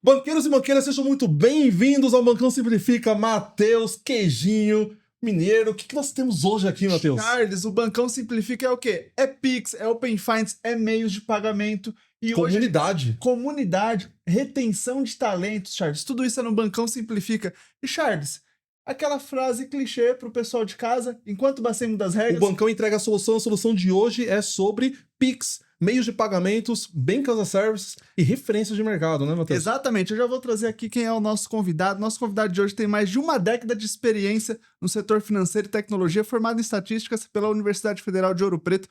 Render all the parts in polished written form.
Banqueiros e banqueiras, sejam muito bem-vindos ao Bancão Simplifica. Matheus, Queijinho, Mineiro. O que nós temos hoje aqui, Matheus? Charles, o Bancão Simplifica é o quê? É Pix, é Open Finance, é meios de pagamento. E Comunidade. Hoje, comunidade, retenção de talentos, Charles. Tudo isso é no Bancão Simplifica. E, Charles, aquela frase clichê pro pessoal de casa, enquanto batemos das regras... O Bancão entrega a solução de hoje é sobre Pix, meios de pagamentos, Bank as a Service e referências de mercado, né, Matheus? Exatamente, eu já vou trazer aqui quem é o nosso convidado. Nosso convidado de hoje tem mais de uma década de experiência no setor financeiro e tecnologia, formado em estatísticas pela Universidade Federal de Ouro Preto,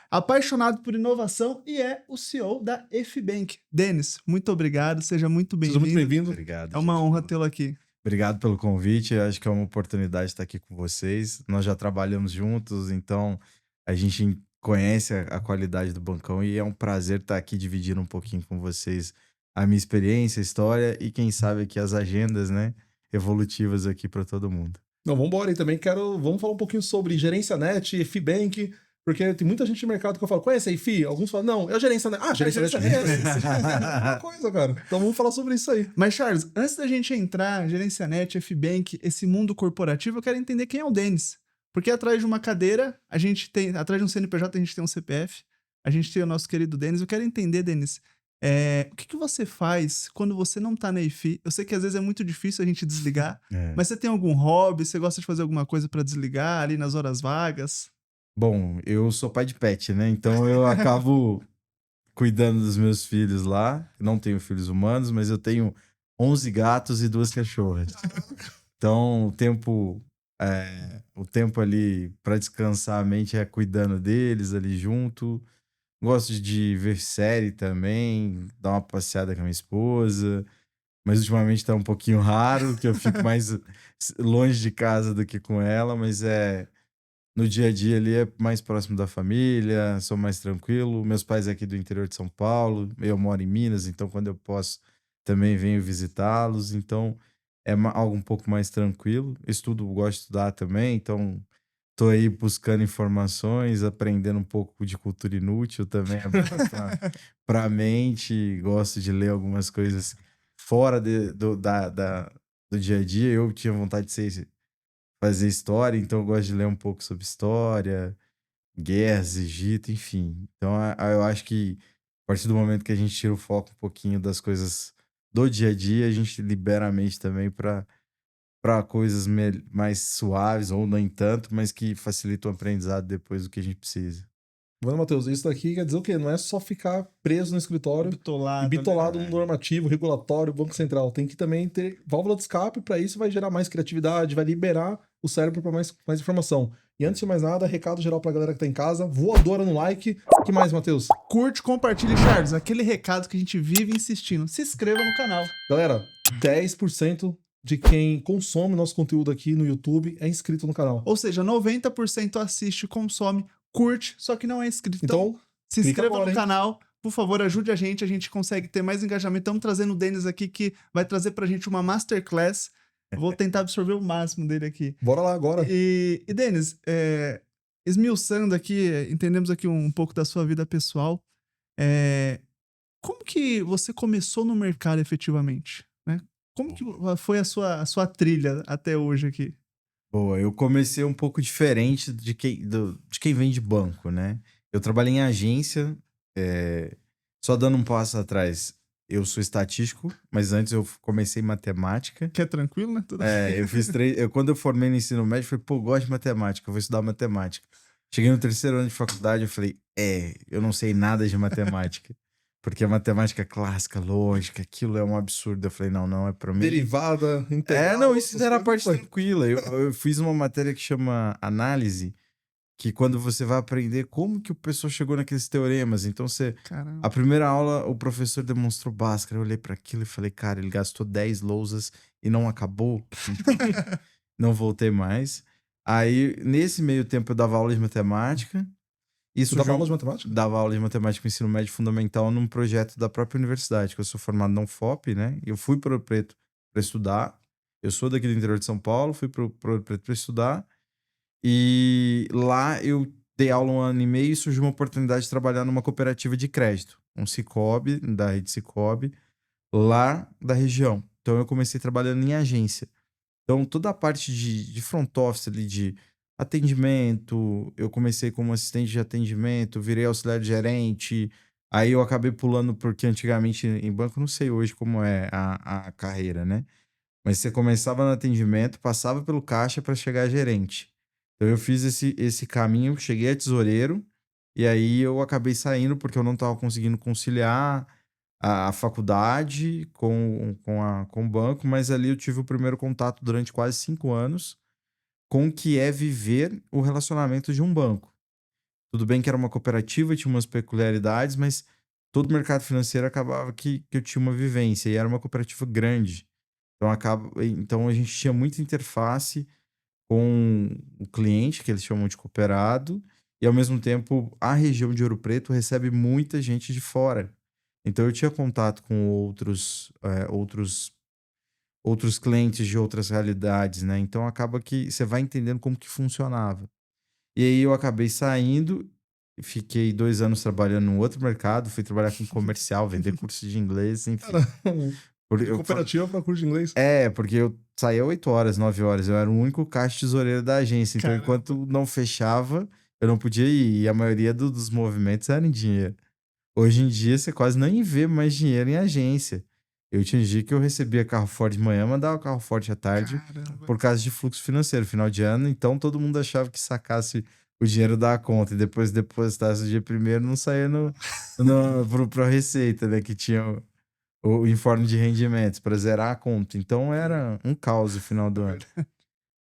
apaixonado por inovação e é o CEO da Fbank. Denis, muito obrigado, seja muito bem-vindo. Seja muito bem-vindo. Obrigado. É uma honra tê-lo aqui. Obrigado pelo convite, acho que é uma oportunidade estar aqui com vocês. Nós já trabalhamos juntos, então a gente conhece a qualidade do Bancão e é um prazer estar aqui dividindo um pouquinho com vocês a minha experiência, a história e quem sabe aqui as agendas, né, evolutivas aqui para todo mundo. Não, vamos embora aí também. Vamos falar um pouquinho sobre gerência net, Fbank, porque tem muita gente no mercado que eu falo, conhece a IFI? Alguns falam, não, é a gerência net. Ah, gerência net é uma coisa, cara. Então vamos falar sobre isso aí. Mas, Charles, antes da gente entrar, gerência net, Fbank, esse mundo corporativo, eu quero entender quem é o Denis. Porque atrás de uma cadeira, atrás de um CNPJ, a gente tem um CPF, a gente tem o nosso querido Denis. Eu quero entender, Denis, o que você faz quando você não tá na IFI? Eu sei que às vezes é muito difícil a gente desligar, mas você tem algum hobby? Você gosta de fazer alguma coisa pra desligar ali nas horas vagas? Bom, eu sou pai de pet, né? Então eu acabo cuidando dos meus filhos lá. Não tenho filhos humanos, mas eu tenho 11 gatos e 2 cachorras. Então o tempo ali para descansar a mente é cuidando deles ali junto. Gosto de ver série também, dar uma passeada com a minha esposa. Mas ultimamente tá um pouquinho raro, que eu fico mais longe de casa do que com ela, mas no dia a dia ali é mais próximo da família, sou mais tranquilo. Meus pais aqui do interior de São Paulo, eu moro em Minas, então quando eu posso também venho visitá-los. Então é algo um pouco mais tranquilo. Estudo, gosto de estudar também, então tô aí buscando informações, aprendendo um pouco de cultura inútil também para a mente. Gosto de ler algumas coisas fora do dia a dia. Eu tinha vontade de fazer história, então eu gosto de ler um pouco sobre história, guerras, Egito, enfim. Então eu acho que a partir do momento que a gente tira o foco um pouquinho das coisas do dia a dia, a gente libera a mente também para coisas mais suaves, ou nem tanto, mas que facilitam o aprendizado depois do que a gente precisa. Bueno, Matheus, isso daqui quer dizer o quê? Não é só ficar preso no escritório e bitolado no normativo, regulatório, Banco Central. Tem que também ter válvula de escape, para isso vai gerar mais criatividade, vai liberar o cérebro para mais informação. E antes de mais nada, recado geral pra galera que tá em casa, voadora no like. O que mais, Matheus? Curte, compartilhe, Charles, aquele recado que a gente vive insistindo. Se inscreva no canal. Galera, 10% de quem consome nosso conteúdo aqui no YouTube é inscrito no canal. Ou seja, 90% assiste, consome, curte, só que não é inscrito. Então se inscreva agora, no canal, por favor, ajude a gente consegue ter mais engajamento. Estamos trazendo o Denis aqui, que vai trazer pra gente uma masterclass. Vou tentar absorver o máximo dele aqui. Bora lá agora. E Denis, esmiuçando aqui, entendemos aqui um pouco da sua vida pessoal. Como que você começou no mercado efetivamente, né? Como que foi a sua trilha até hoje aqui? Boa, eu comecei um pouco diferente de quem vem de banco, né? Eu trabalhei em agência, só dando um passo atrás, eu sou estatístico, mas antes eu comecei em matemática. Que é tranquilo, né? Eu fiz quando eu formei no ensino médio, eu falei, pô, gosto de matemática, eu vou estudar matemática. Cheguei no 3º ano de faculdade, eu falei, eu não sei nada de matemática. Porque a matemática clássica, lógica, aquilo é um absurdo. Eu falei, não é pra mim. Derivada, integral. Não, isso era a parte tranquila. Eu fiz uma matéria que chama análise, que quando você vai aprender como que o pessoal chegou naqueles teoremas. Então a primeira aula, o professor demonstrou Bhaskara. Eu olhei pra aquilo e falei, cara, ele gastou 10 lousas e não acabou. Não voltei mais. Aí, nesse meio tempo, eu dava aula de matemática. Isso dava aula de matemática? Dava aula de matemática no ensino médio fundamental num projeto da própria universidade, que eu sou formado na UFOP, né? Eu fui para Ouro Preto para estudar. Eu sou daqui do interior de São Paulo, fui para Ouro Preto para estudar. E lá eu dei aula 1 ano e meio e surgiu uma oportunidade de trabalhar numa cooperativa de crédito. Um Sicoob, da rede Sicoob, lá da região. Então eu comecei trabalhando em agência. Então toda a parte de front office ali, de atendimento, eu comecei como assistente de atendimento, virei auxiliar de gerente, aí eu acabei pulando porque antigamente em banco, não sei hoje como é a carreira, né? Mas você começava no atendimento, passava pelo caixa para chegar a gerente. Então eu fiz esse caminho, cheguei a tesoureiro, e aí eu acabei saindo porque eu não estava conseguindo conciliar a faculdade com o banco, mas ali eu tive o primeiro contato durante quase 5 anos com o que é viver o relacionamento de um banco. Tudo bem que era uma cooperativa, tinha umas peculiaridades, mas todo o mercado financeiro acabava que eu tinha uma vivência, e era uma cooperativa grande. Então a gente tinha muita interface com o cliente, que eles chamam de cooperado, e ao mesmo tempo a região de Ouro Preto recebe muita gente de fora. Então eu tinha contato com outros clientes de outras realidades, né? Então acaba que você vai entendendo como que funcionava. E aí eu acabei saindo, fiquei 2 anos trabalhando no outro mercado, fui trabalhar com comercial, vender curso de inglês, enfim. Cooperativa para curso de inglês? Porque eu saía 8 horas, 9 horas, eu era o único caixa tesoureiro da agência, então Caramba. enquanto não fechava, eu não podia ir, e a maioria dos movimentos era em dinheiro. Hoje em dia, você quase nem vê mais dinheiro em agência. Eu tinha dia que eu recebia carro forte de manhã, mandava carro forte à tarde, Caramba. por causa de fluxo financeiro, final de ano, então todo mundo achava que sacasse o dinheiro da conta e depois depositasse o dia primeiro, não saía pra receita, né, que tinha o informe de rendimentos para zerar a conta. Então era um caos o final do ano.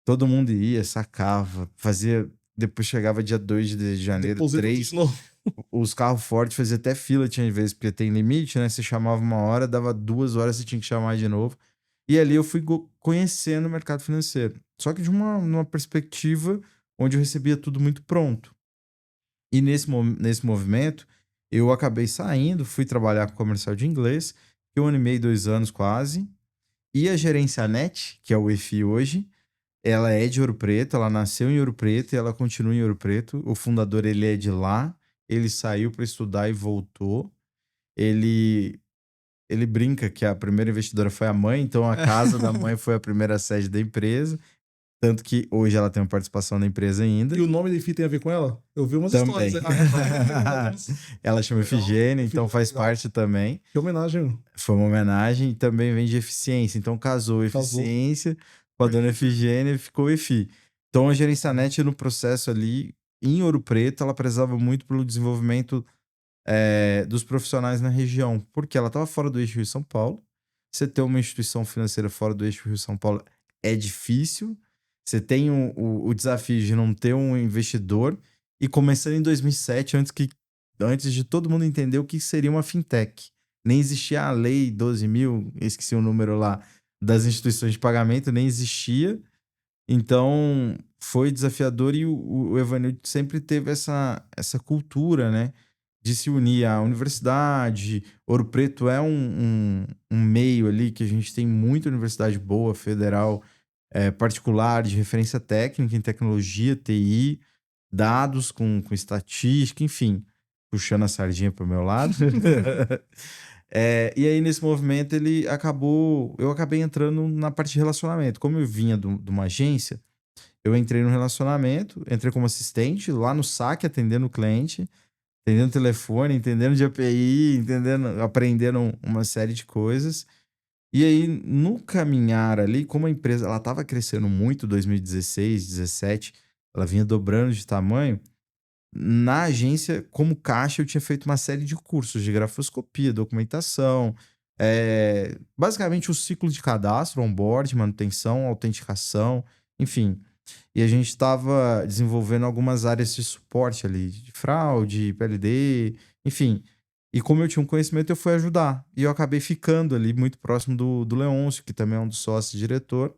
Todo mundo ia, sacava, fazia. Depois chegava dia 2 de janeiro, Deposita tudo 3. de novo. Os carros fortes fazia até fila, tinha vezes, porque tem limite, né? Você chamava 1 hora, dava 2 horas, você tinha que chamar de novo. E ali eu fui conhecendo o mercado financeiro. Só que de numa perspectiva onde eu recebia tudo muito pronto. E nesse movimento, eu acabei saindo, fui trabalhar com comercial de inglês, que eu animei 2 anos quase. E a gerência NET, que é o EFI hoje, ela é de Ouro Preto, ela nasceu em Ouro Preto e ela continua em Ouro Preto. O fundador, ele é de lá, ele saiu para estudar e voltou. Ele brinca que a primeira investidora foi a mãe, então a casa da mãe foi a primeira sede da empresa. Tanto que hoje ela tem uma participação na empresa ainda. E o nome da EFI tem a ver com ela? Eu vi umas Também. histórias. Ela chama Efigênia, então faz legal. parte também. Que homenagem. Foi uma homenagem e também vem de eficiência. Então casou eficiência com a dona Efigênia e ficou EFI. Então a gerência NET no processo ali, em Ouro Preto, ela prezava muito pelo desenvolvimento dos profissionais na região, porque ela estava fora do eixo Rio-São Paulo. Você ter uma instituição financeira fora do eixo Rio-São Paulo é difícil. Você tem o desafio de não ter um investidor. E começando em 2007, antes de todo mundo entender o que seria uma fintech. Nem existia a lei 12.000, esqueci o número lá, das instituições de pagamento, nem existia. Então, foi desafiador e o Evanildo sempre teve essa cultura, né? De se unir à universidade. Ouro Preto é um meio ali que a gente tem muita universidade boa, federal, particular, de referência técnica em tecnologia, TI, dados com estatística, enfim, puxando a sardinha para o meu lado. E aí, nesse movimento, eu acabei entrando na parte de relacionamento. Como eu vinha de uma agência, eu entrei no relacionamento, entrei como assistente, lá no saque, atendendo o cliente, entendendo telefone, entendendo de API, aprendendo uma série de coisas. E aí, no caminhar ali, como a empresa ela estava crescendo muito, 2016, 2017, ela vinha dobrando de tamanho. Na agência, como caixa, eu tinha feito uma série de cursos de grafoscopia, documentação, basicamente o ciclo de cadastro, onboard, manutenção, autenticação, enfim. E a gente estava desenvolvendo algumas áreas de suporte ali, de fraude, PLD, enfim. E como eu tinha um conhecimento, eu fui ajudar. E eu acabei ficando ali muito próximo do Leôncio, que também é um dos sócios diretor.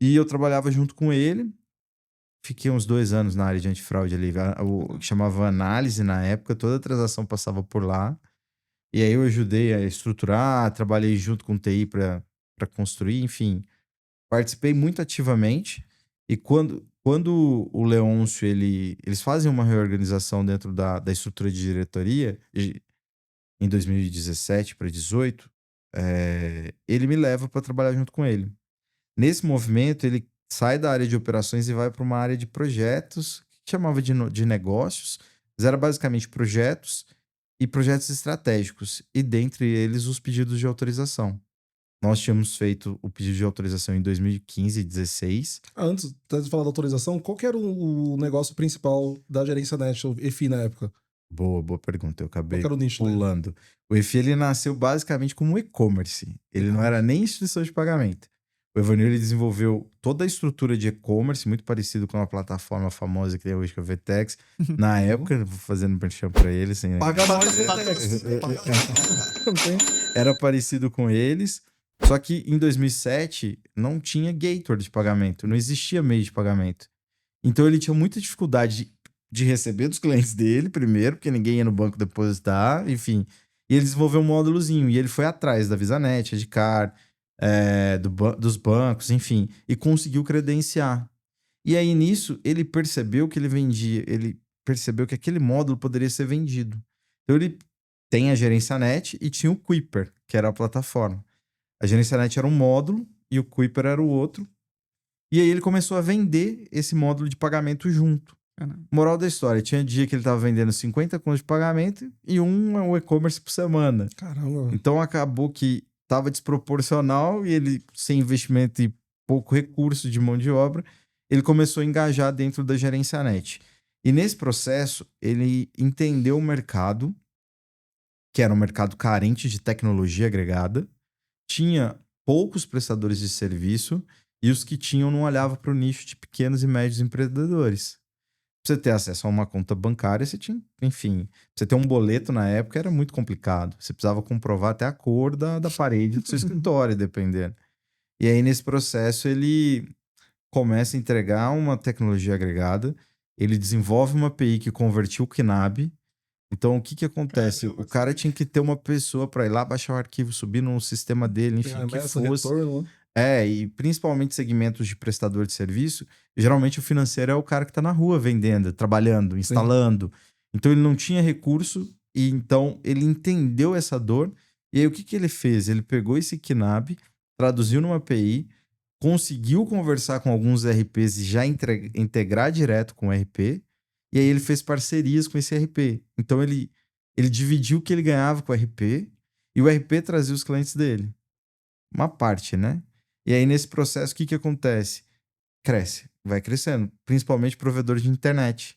E eu trabalhava junto com ele. Fiquei uns 2 anos na área de antifraude ali, o que chamava análise na época, toda a transação passava por lá. E aí eu ajudei a estruturar, trabalhei junto com o TI para construir, enfim. Participei muito ativamente. E quando o Leôncio, eles fazem uma reorganização dentro da estrutura de diretoria, em 2017 para 2018, ele me leva para trabalhar junto com ele. Nesse movimento, ele sai da área de operações e vai para uma área de projetos, que chamava de negócios, mas era basicamente projetos e projetos estratégicos, e dentre eles os pedidos de autorização. Nós tínhamos feito o pedido de autorização em 2015 e 2016. Antes de falar da autorização, qual que era o negócio principal da Gerência Net, o EFI na época? Boa pergunta. Eu acabei Qual que era o nicho pulando. O EFI, ele nasceu basicamente como um e-commerce. Ele não era nem instituição de pagamento. O Evanil, ele desenvolveu toda a estrutura de e-commerce, muito parecido com uma plataforma famosa que tem hoje, que é o VTEX. Na época, vou fazendo merchan pra eles. Sem... Paga nós, VTEX. Era parecido com eles. Só que em 2007 não tinha gateway de pagamento, não existia meio de pagamento. Então ele tinha muita dificuldade de receber dos clientes dele primeiro, porque ninguém ia no banco depositar, enfim. E ele desenvolveu um módulozinho, e ele foi atrás da VisaNet, Edcar, dos bancos, enfim, e conseguiu credenciar. E aí nisso ele percebeu que ele percebeu que aquele módulo poderia ser vendido. Então ele tem a Gerência Net e tinha o Kuiper, que era a plataforma. A Gerência Net era um módulo e o Kuiper era o outro. E aí ele começou a vender esse módulo de pagamento junto. Moral da história, tinha dia que ele estava vendendo 50 contos de pagamento e um e-commerce por semana. Caramba. Então acabou que estava desproporcional e ele, sem investimento e pouco recurso de mão de obra, ele começou a engajar dentro da Gerência Net. E nesse processo, ele entendeu o mercado, que era um mercado carente de tecnologia agregada, tinha poucos prestadores de serviço e os que tinham não olhavam para o nicho de pequenos e médios empreendedores. Pra você ter acesso a uma conta bancária, você tinha, enfim, pra você ter um boleto na época era muito complicado. Você precisava comprovar até a cor da parede do seu escritório, dependendo. E aí, nesse processo, ele começa a entregar uma tecnologia agregada, ele desenvolve uma API que convertiu o KNAB. Então, o que acontece? O cara tinha que ter uma pessoa para ir lá baixar o arquivo, subir no sistema dele, enfim, que fosse. Retorno, e principalmente segmentos de prestador de serviço, geralmente o financeiro é o cara que está na rua vendendo, trabalhando, instalando. Sim. Então, ele não tinha recurso e então ele entendeu essa dor. E aí, o que ele fez? Ele pegou esse KNAB, traduziu numa API, conseguiu conversar com alguns RPs e já integrar direto com o RP. E aí ele fez parcerias com esse RP. Então ele dividiu o que ele ganhava com o RP e o RP trazia os clientes dele. Uma parte, né? E aí nesse processo o que acontece? Cresce, vai crescendo. Principalmente provedores de internet.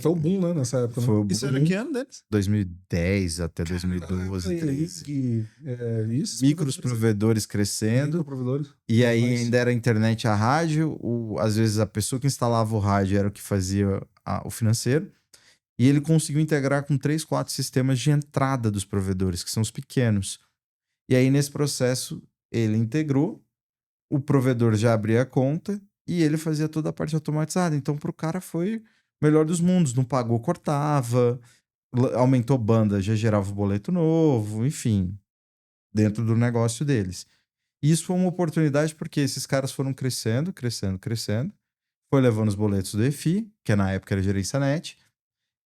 Foi o boom, né? Nessa época. Né? Isso era que ano deles? 2010 até 2012, 2013. Micros provedores crescendo. Microprovedores. E aí ainda era a internet, a rádio. Às vezes a pessoa que instalava o rádio era o que fazia o financeiro. E ele conseguiu integrar com 3, 4 sistemas de entrada dos provedores, que são os pequenos. E aí nesse processo ele integrou, o provedor já abria a conta e ele fazia toda a parte automatizada. Então pro cara foi melhor dos mundos, não pagou, cortava, aumentou banda, já gerava o boleto novo, enfim, dentro do negócio deles. E isso foi uma oportunidade porque esses caras foram crescendo, foi levando os boletos do EFI, que na época era Gerência Net,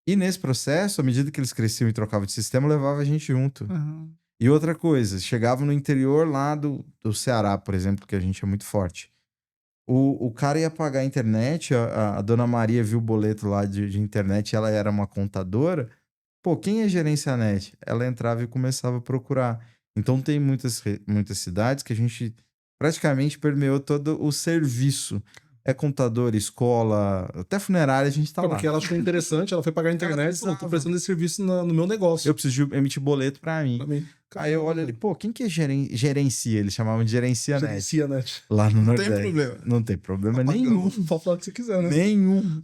e nesse processo, à medida que eles cresciam e trocavam de sistema, levava a gente junto. Uhum. E outra coisa, chegavam no interior lá do Ceará, por exemplo, que a gente é muito forte. O cara ia pagar a internet, a dona Maria viu o boleto lá de internet, ela era uma contadora. Pô, quem é Gerência Net? Ela entrava e começava a procurar. Então tem muitas cidades que a gente praticamente permeou todo o serviço. É contador, escola, até funerária a gente tá lá. Porque ela achou interessante, ela foi pagar a internet e falou, tô prestando esse serviço no meu negócio. Eu preciso emitir boleto pra mim. Aí eu olho ali, pô, quem que gerencia? Eles chamavam de Gerência Net. Gerência Net. Lá no Nordeste. Não tem problema. Não tem problema nenhum. Pode falar o que você quiser, né? Nenhum.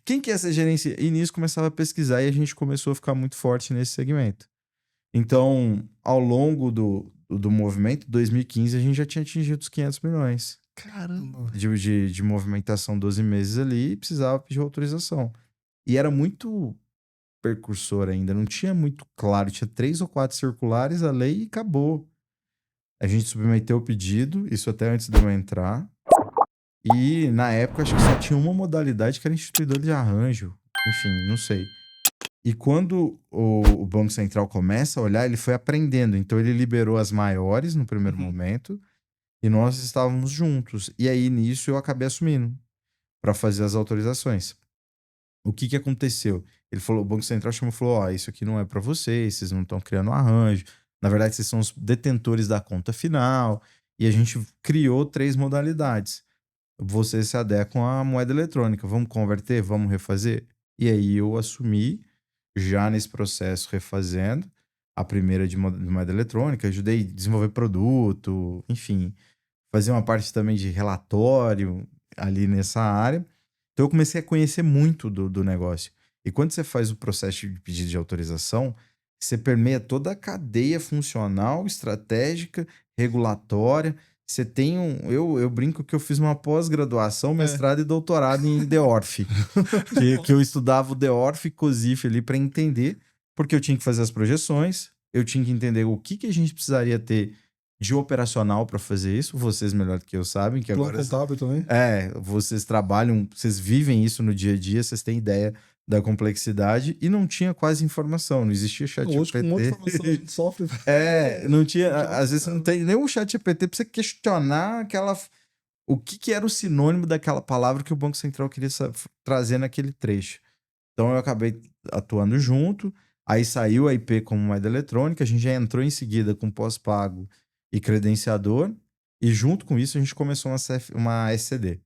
Quem que é essa gerência? E nisso começava a pesquisar e a gente começou a ficar muito forte nesse segmento. Então, ao longo do movimento, 2015, a gente já tinha atingido os 500 milhões. Caramba. De movimentação 12 meses ali e precisava pedir autorização. E era muito percursor ainda, não tinha muito claro. Tinha 3 ou 4 circulares, a lei e acabou. A gente submeteu o pedido, isso até antes de eu entrar. E na época acho que só tinha uma modalidade que era instituidor de arranjo. Enfim, não sei. E quando o Banco Central começa a olhar, ele foi aprendendo. Então, ele liberou as maiores no primeiro momento e nós estávamos juntos. E aí, nisso, eu acabei assumindo para fazer as autorizações. O que aconteceu? Ele falou, o Banco Central chamou e falou, ó, isso aqui não é para vocês não estão criando um arranjo. Na verdade, vocês são os detentores da conta final. E a gente criou 3 modalidades. Vocês se adequam à moeda eletrônica. Vamos converter? Vamos refazer? E aí eu assumi, já nesse processo, refazendo a primeira de moeda eletrônica. Ajudei a desenvolver produto, enfim. Fazer uma parte também de relatório ali nessa área. Então eu comecei a conhecer muito do negócio. E quando você faz o processo de pedido de autorização, você permeia toda a cadeia funcional, estratégica, regulatória. Você tem eu brinco que eu fiz uma pós-graduação, mestrado e doutorado em DEORF. que eu estudava o DEORF e COSIF ali para entender, porque eu tinha que fazer as projeções, eu tinha que entender o que a gente precisaria ter de operacional para fazer isso. Vocês melhor do que eu sabem. Que plano agora contábil também. Vocês trabalham, vocês vivem isso no dia a dia, vocês têm ideia da complexidade e não tinha quase informação, não existia chat Hoje, GPT. com muita informação, a gente sofre. Não tinha, às vezes não tem nem o chat GPT para você questionar o que era o sinônimo daquela palavra que o Banco Central queria trazer naquele trecho. Então eu acabei atuando junto, aí saiu a IP como moeda eletrônica, a gente já entrou em seguida com pós-pago e credenciador, e junto com isso a gente começou uma SCD.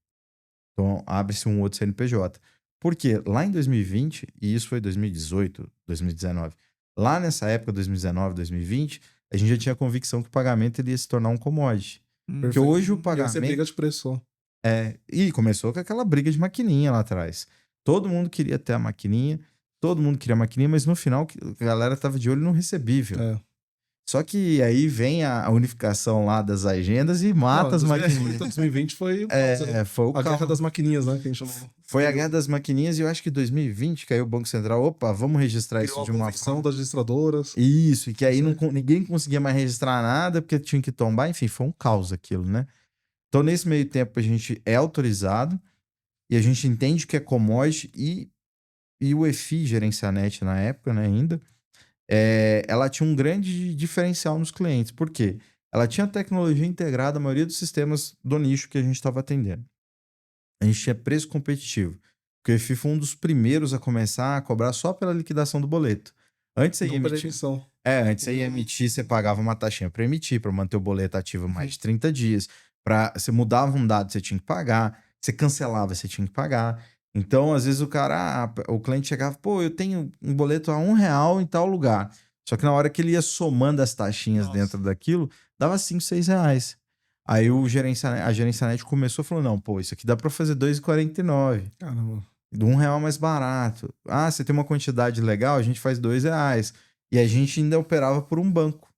Então abre-se um outro CNPJ. Porque lá em 2020, e isso foi 2018, 2019, lá nessa época, 2019, 2020, a gente já tinha a convicção que o pagamento ele ia se tornar um commodity. Porque hoje o pagamento... E você briga de preço. E começou com aquela briga de maquininha lá atrás. Todo mundo queria ter a maquininha, todo mundo queria a maquininha, mas no final a galera tava de olho no recebível. Só que aí vem a unificação lá das agendas e mata as maquininhas. 2020 foi foi a guerra das maquininhas, né? Que a gente chamou. Foi a guerra das maquininhas e eu acho que em 2020 caiu o Banco Central. Opa, vamos registrar isso de uma forma. Das registradoras. Isso, e que aí ninguém conseguia mais registrar nada porque tinha que tombar. Enfim, foi um caos aquilo, né? Então, nesse meio tempo, a gente é autorizado e a gente entende que é commodity e o EFI, Gerencianet na época, né, ainda, ela tinha um grande diferencial nos clientes. Por quê? Ela tinha tecnologia integrada, a maioria dos sistemas do nicho que a gente estava atendendo. A gente tinha preço competitivo. Porque o EFI foi um dos primeiros a começar a cobrar só pela liquidação do boleto. Antes você ia emitir. Antes você ia emitir, você pagava uma taxinha para emitir, para manter o boleto ativo mais de 30 dias. Você mudava um dado, você tinha que pagar. Você cancelava, você tinha que pagar. Então, às vezes, o cliente chegava, pô, eu tenho um boleto a R$1 em tal lugar. Só que na hora que ele ia somando as taxinhas dentro daquilo, dava R$5, R$6. Aí a Gerencianet começou e falou, não, pô, isso aqui dá para fazer R$2,49. Caramba. R$1 mais barato. Ah, você tem uma quantidade legal, a gente faz R$2. E a gente ainda operava por um banco.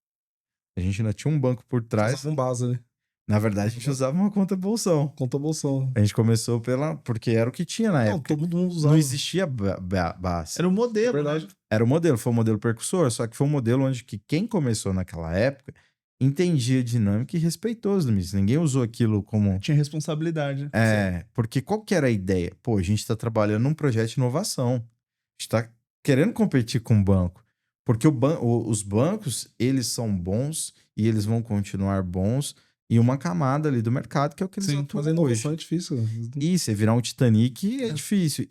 A gente ainda tinha um banco por trás. Usava um base, né? Na verdade, a gente usava uma conta bolsão. Conta bolsão. A gente começou porque era o que tinha na época. Todo mundo usava. Não existia base. Era o modelo, verdade. Né? Era o modelo, foi o modelo percussor, só que foi um modelo onde quem começou naquela época entendia a dinâmica e respeitou os limites. Ninguém usou aquilo como... Tinha responsabilidade. Porque qual que era a ideia? Pô, a gente está trabalhando num projeto de inovação. A gente está querendo competir com o banco. Porque os bancos, eles são bons e eles vão continuar bons e uma camada ali do mercado que é o que eles atuam hoje. Inovação é difícil. E você virar um Titanic é difícil.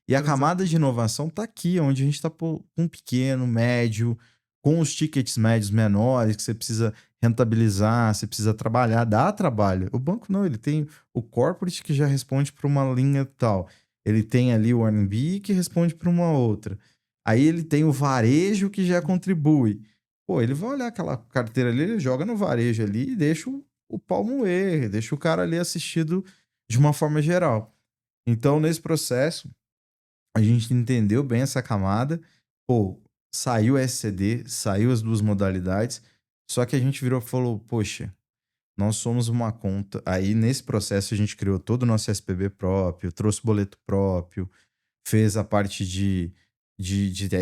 E a camada de inovação tá aqui, onde a gente tá com pequeno, médio, com os tickets médios menores que você precisa rentabilizar, você precisa trabalhar, dá trabalho. O banco não, ele tem o corporate que já responde para uma linha tal. Ele tem ali o R&B que responde para uma outra. Aí ele tem o varejo que já contribui. Pô, ele vai olhar aquela carteira ali, ele joga no varejo ali e deixa o pau moer, deixa o cara ali assistido de uma forma geral. Então, nesse processo, a gente entendeu bem essa camada. Pô, saiu o SCD, saiu as duas modalidades, só que a gente virou e falou, poxa, nós somos uma conta. Aí, nesse processo, a gente criou todo o nosso SPB próprio, trouxe boleto próprio, fez a parte de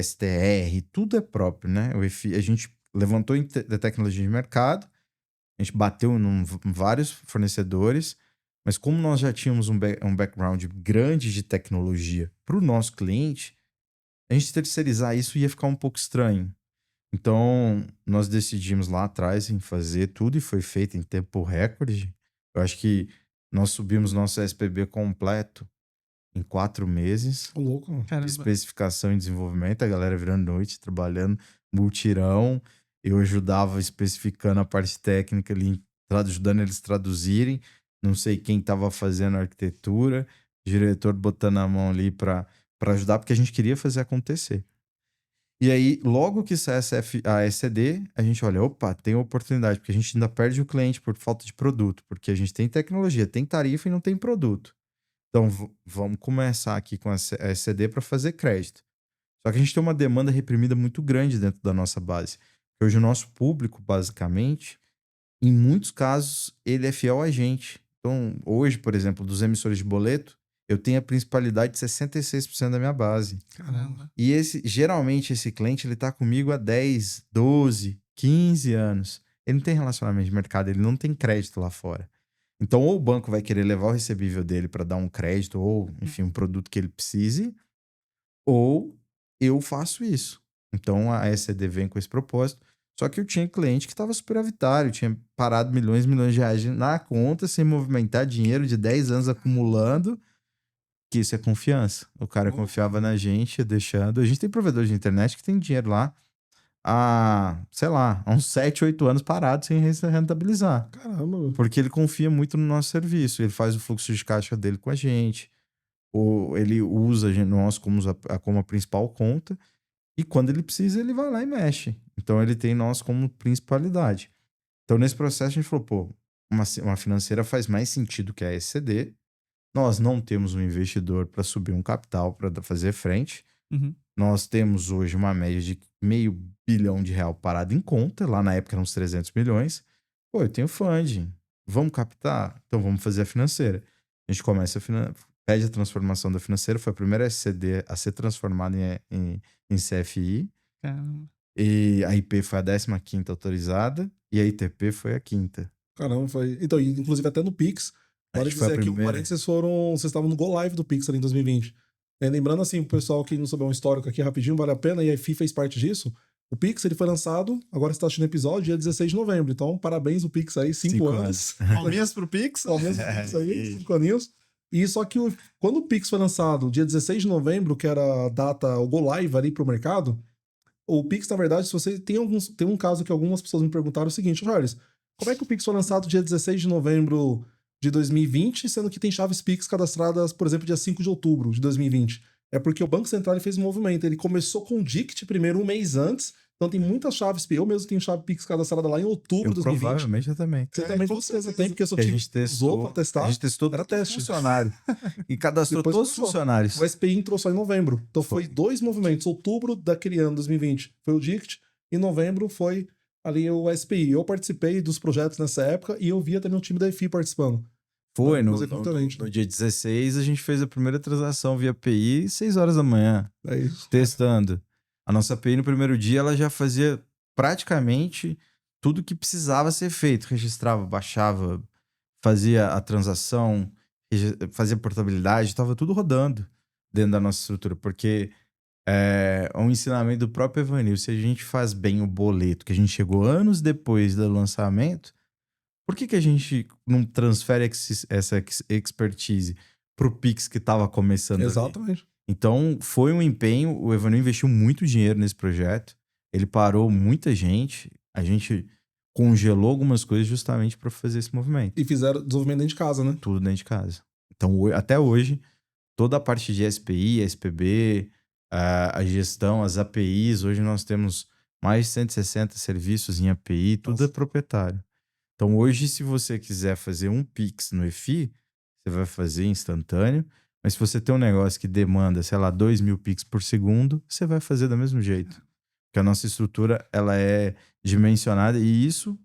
STR, tudo é próprio, né? A gente levantou a tecnologia de mercado, a gente bateu em vários fornecedores, mas como nós já tínhamos um background grande de tecnologia para o nosso cliente, a gente terceirizar isso ia ficar um pouco estranho. Então, nós decidimos lá atrás em fazer tudo e foi feito em tempo recorde. Eu acho que nós subimos nosso SPB completo em 4 meses. Ô, louco. Caramba. Especificação e desenvolvimento, a galera virando noite, trabalhando, multirão. Eu ajudava especificando a parte técnica ali, ajudando eles traduzirem. Não sei quem estava fazendo a arquitetura, diretor botando a mão ali para ajudar, porque a gente queria fazer acontecer. E aí, logo que sai a ECD, a gente olha, opa, tem oportunidade, porque a gente ainda perde o cliente por falta de produto, porque a gente tem tecnologia, tem tarifa e não tem produto. Então, vamos começar aqui com a ECD para fazer crédito. Só que a gente tem uma demanda reprimida muito grande dentro da nossa base. Hoje o nosso público, basicamente, em muitos casos, ele é fiel a gente. Então, hoje, por exemplo, dos emissores de boleto, eu tenho a principalidade de 66% da minha base. Caramba. E geralmente esse cliente ele está comigo há 10, 12, 15 anos. Ele não tem relacionamento de mercado, ele não tem crédito lá fora. Então, ou o banco vai querer levar o recebível dele para dar um crédito, ou, enfim, um produto que ele precise, ou eu faço isso. Então, a ECD vem com esse propósito. Só que eu tinha cliente que estava superavitário, tinha parado milhões e milhões de reais na conta, sem movimentar dinheiro de 10 anos acumulando, que isso é confiança. O cara confiava na gente, deixando... A gente tem provedor de internet que tem dinheiro lá há, sei lá, há uns 7, 8 anos parado sem rentabilizar. Caramba. Porque ele confia muito no nosso serviço. Ele faz o fluxo de caixa dele com a gente. Ou ele usa nós como a principal conta. E quando ele precisa, ele vai lá e mexe. Então, ele tem nós como principalidade. Então, nesse processo, a gente falou, pô, uma financeira faz mais sentido que a ECD. Nós não temos um investidor para subir um capital para fazer frente. Uhum. Nós temos hoje uma média de R$500 bilhão parado em conta. Lá na época eram uns 300 milhões. Pô, eu tenho funding. Vamos captar? Então vamos fazer a financeira. A gente começa pede a transformação da financeira. Foi a primeira SCD a ser transformada em CFI. Caramba. E a IP foi a 15ª autorizada. E a ITP foi a 5ª. Caramba, foi. Então, inclusive até no Pix. Pode dizer aqui, o parênteses vocês estavam no Go Live do Pix ali em 2020. Lembrando assim, o pessoal que não souber um histórico aqui rapidinho, vale a pena, e a EFI fez parte disso. O Pix ele foi lançado, agora você está assistindo o episódio, dia 16 de novembro. Então, parabéns o Pix aí, 5 anos. Palminhas pro Pix. Palminhas pro Pix aí, 5 aninhos. E só que quando o Pix foi lançado, dia 16 de novembro, que era a data, o Go Live ali pro mercado, o Pix, na verdade, se você tem um caso que algumas pessoas me perguntaram o seguinte, Charles, como é que o Pix foi lançado dia 16 de novembro de 2020, sendo que tem chaves Pix cadastradas, por exemplo, dia 5 de outubro de 2020? É porque o Banco Central ele fez um movimento. Ele começou com o DICT primeiro, um mês antes. Então tem muitas chaves Pix. Eu mesmo tenho chave Pix cadastrada lá em outubro de 2020. Provavelmente eu também. Você também com certeza tem, porque eu sou a gente testou pra testar. A gente testou era teste. Funcionário. E cadastrou todos os funcionários. O SPI entrou só em novembro. Então foi 2 movimentos. Outubro daquele ano, 2020, foi o DICT. E novembro foi ali o SPI. Eu participei dos projetos nessa época e eu via também o time da EFI participando. Foi, no dia 16 a gente fez a primeira transação via API 6 horas da manhã. É isso. Testando. A nossa API no primeiro dia ela já fazia praticamente tudo que precisava ser feito. Registrava, baixava, fazia a transação, fazia portabilidade, estava tudo rodando dentro da nossa estrutura. Porque é um ensinamento do próprio Evanil. Se a gente faz bem o boleto, que a gente chegou anos depois do lançamento, por que a gente não transfere essa expertise pro Pix que estava começando? Exatamente. Ali? Então, foi um empenho. O Evanil investiu muito dinheiro nesse projeto. Ele parou muita gente. A gente congelou algumas coisas justamente para fazer esse movimento. E fizeram desenvolvimento dentro de casa, né? Tudo dentro de casa. Então, até hoje, toda a parte de SPI, SPB, a gestão, as APIs, hoje nós temos mais de 160 serviços em API, tudo é proprietário. Então, hoje, se você quiser fazer um Pix no EFI, você vai fazer instantâneo. Mas se você tem um negócio que demanda, sei lá, 2.000 Pix por segundo, você vai fazer do mesmo jeito. Porque a nossa estrutura, ela é dimensionada e isso,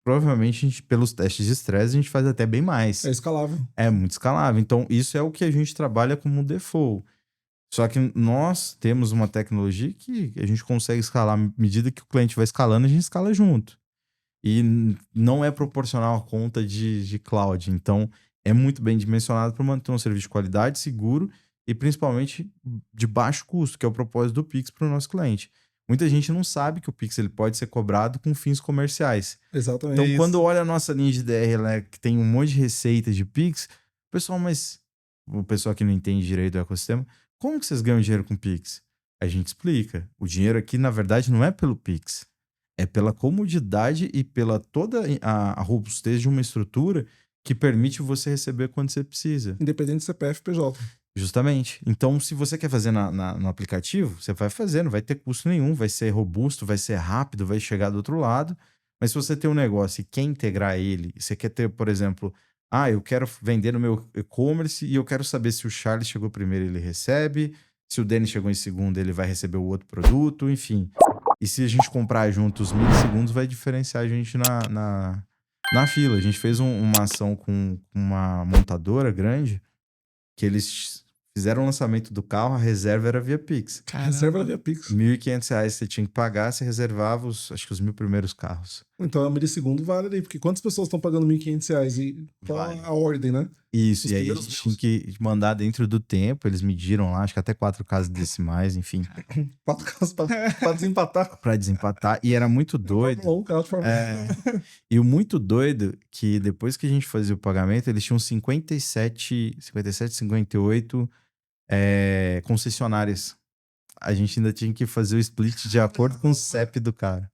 provavelmente, pelos testes de estresse, a gente faz até bem mais. É escalável. É muito escalável. Então, isso é o que a gente trabalha como default. Só que nós temos uma tecnologia que a gente consegue escalar. À medida que o cliente vai escalando, a gente escala junto. E não é proporcional à conta de cloud. Então, é muito bem dimensionado para manter um serviço de qualidade, seguro e principalmente de baixo custo, que é o propósito do Pix para o nosso cliente. Muita gente não sabe que o Pix ele pode ser cobrado com fins comerciais. Exatamente. Então, quando olha a nossa linha de DR, que tem um monte de receitas de Pix, o pessoal que não entende direito do ecossistema, como que vocês ganham dinheiro com Pix? A gente explica. O dinheiro aqui, na verdade, não é pelo Pix. É pela comodidade e pela toda a robustez de uma estrutura que permite você receber quando você precisa. Independente de CPF e PJ. Justamente. Então, se você quer fazer no aplicativo, você vai fazer, não vai ter custo nenhum, vai ser robusto, vai ser rápido, vai chegar do outro lado. Mas se você tem um negócio e quer integrar ele, você quer ter, por exemplo, eu quero vender no meu e-commerce e eu quero saber se o Charles chegou primeiro, ele recebe, se o Denis chegou em segundo, ele vai receber o outro produto, enfim. E se a gente comprar junto os milissegundos, vai diferenciar a gente na fila. A gente fez uma ação com uma montadora grande, que eles fizeram o lançamento do carro, a reserva era via Pix. A reserva era via Pix. R$1.500 você tinha que pagar, você reservava acho que os 1.000 primeiros carros. Então, a milissegundo vale ali, porque quantas pessoas estão pagando R$1.500 e qual a ordem, né? Isso, e aí a gente tinha que mandar dentro do tempo, eles mediram lá, acho que até 4 casas decimais, enfim. 4 casas pra desempatar. Pra desempatar, e era muito doido. E o muito doido que depois que a gente fazia o pagamento, eles tinham 57, 58 concessionárias. A gente ainda tinha que fazer o split de acordo com o CEP do cara.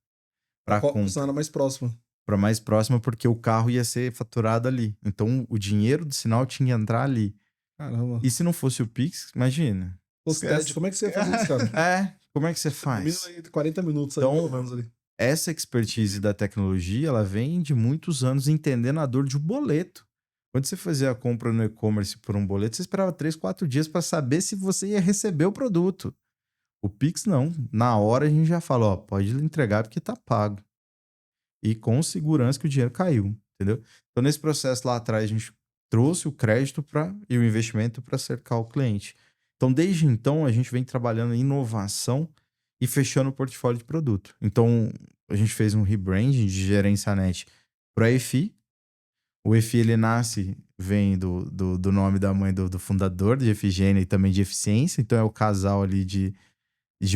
Pra concessionária mais próxima. Pra mais próxima, porque o carro ia ser faturado ali. Então, o dinheiro do sinal tinha que entrar ali. Caramba. E se não fosse o Pix, imagina. Como é que você ia fazer isso, cara? Como é que você faz? 40 minutos então, aí, pelo menos ali. Essa expertise da tecnologia, ela vem de muitos anos entendendo a dor de um boleto. Quando você fazia a compra no e-commerce por um boleto, você esperava 3, 4 dias para saber se você ia receber o produto. O Pix não. Na hora a gente já fala, pode entregar porque tá pago. E com segurança que o dinheiro caiu, entendeu? Então, nesse processo lá atrás, a gente trouxe o crédito e o investimento para cercar o cliente. Então, desde então, a gente vem trabalhando em inovação e fechando o portfólio de produto. Então, a gente fez um rebranding de Gerência Net para a EFI. O EFI, ele vem do nome da mãe do fundador de Efigênia e também de eficiência. Então, é o casal ali de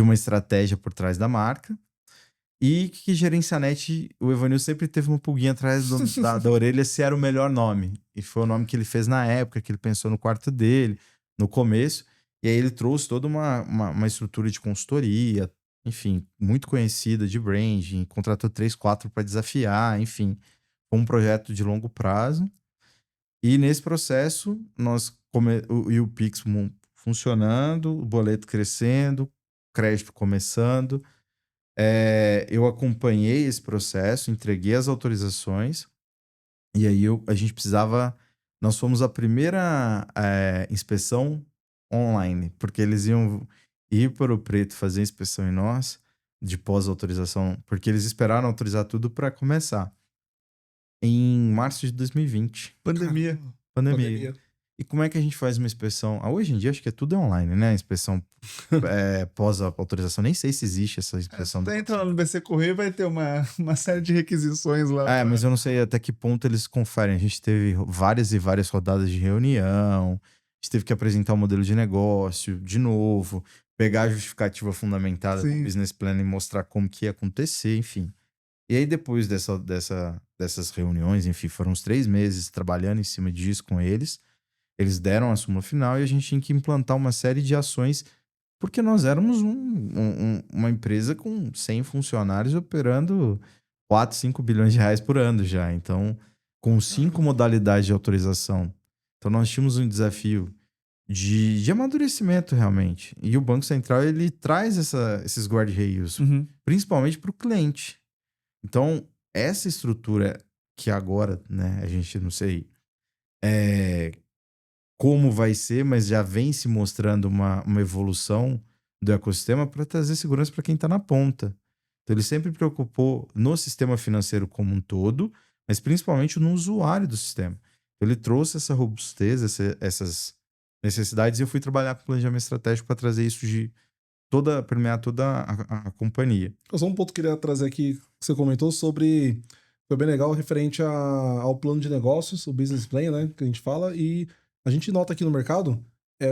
uma estratégia por trás da marca. E que Gerência Net, o Evanil sempre teve uma pulguinha atrás da orelha se era o melhor nome. E foi o nome que ele fez na época, que ele pensou no quarto dele, no começo. E aí ele trouxe toda uma estrutura de consultoria, enfim, muito conhecida de branding, contratou 3, 4 para desafiar, enfim. Foi um projeto de longo prazo. E nesse processo, o Pix funcionando, o boleto crescendo, crédito começando. Eu acompanhei esse processo, entreguei as autorizações, e aí a gente precisava... Nós fomos a primeira inspeção online, porque eles iam ir para o Preto fazer a inspeção em nós, de pós-autorização, porque eles esperaram autorizar tudo para começar. Em março de 2020. Pandemia. E como é que a gente faz uma inspeção? Hoje em dia, acho que tudo é online, né? Inspeção pós-autorização. Nem sei se existe essa inspeção. Você entra lá no BC Correio, vai ter uma série de requisições lá. Mas eu não sei até que ponto eles conferem. A gente teve várias e várias rodadas de reunião. A gente teve que apresentar o modelo de negócio de novo. Pegar a justificativa fundamentada do business plan e mostrar como que ia acontecer, enfim. E aí, depois dessas reuniões, enfim, foram uns 3 meses trabalhando em cima disso com eles. Eles deram a súmula final e a gente tinha que implantar uma série de ações, porque nós éramos uma empresa com 100 funcionários operando 4, 5 bilhões de reais por ano já. Então, com 5 modalidades de autorização. Então, nós tínhamos um desafio de amadurecimento, realmente. E o Banco Central, ele traz esses guarda-reios, principalmente para o cliente. Então, essa estrutura que agora, né, a gente não sei como vai ser, mas já vem se mostrando uma evolução do ecossistema para trazer segurança para quem está na ponta. Então, ele sempre preocupou no sistema financeiro como um todo, mas principalmente no usuário do sistema. Então, ele trouxe essa robustez, essas necessidades, e eu fui trabalhar com planejamento estratégico para trazer isso permear toda a companhia. Só um ponto que eu queria trazer aqui, que você comentou sobre... Foi bem legal, referente ao plano de negócios, o business plan, né, que a gente fala, e a gente nota aqui no mercado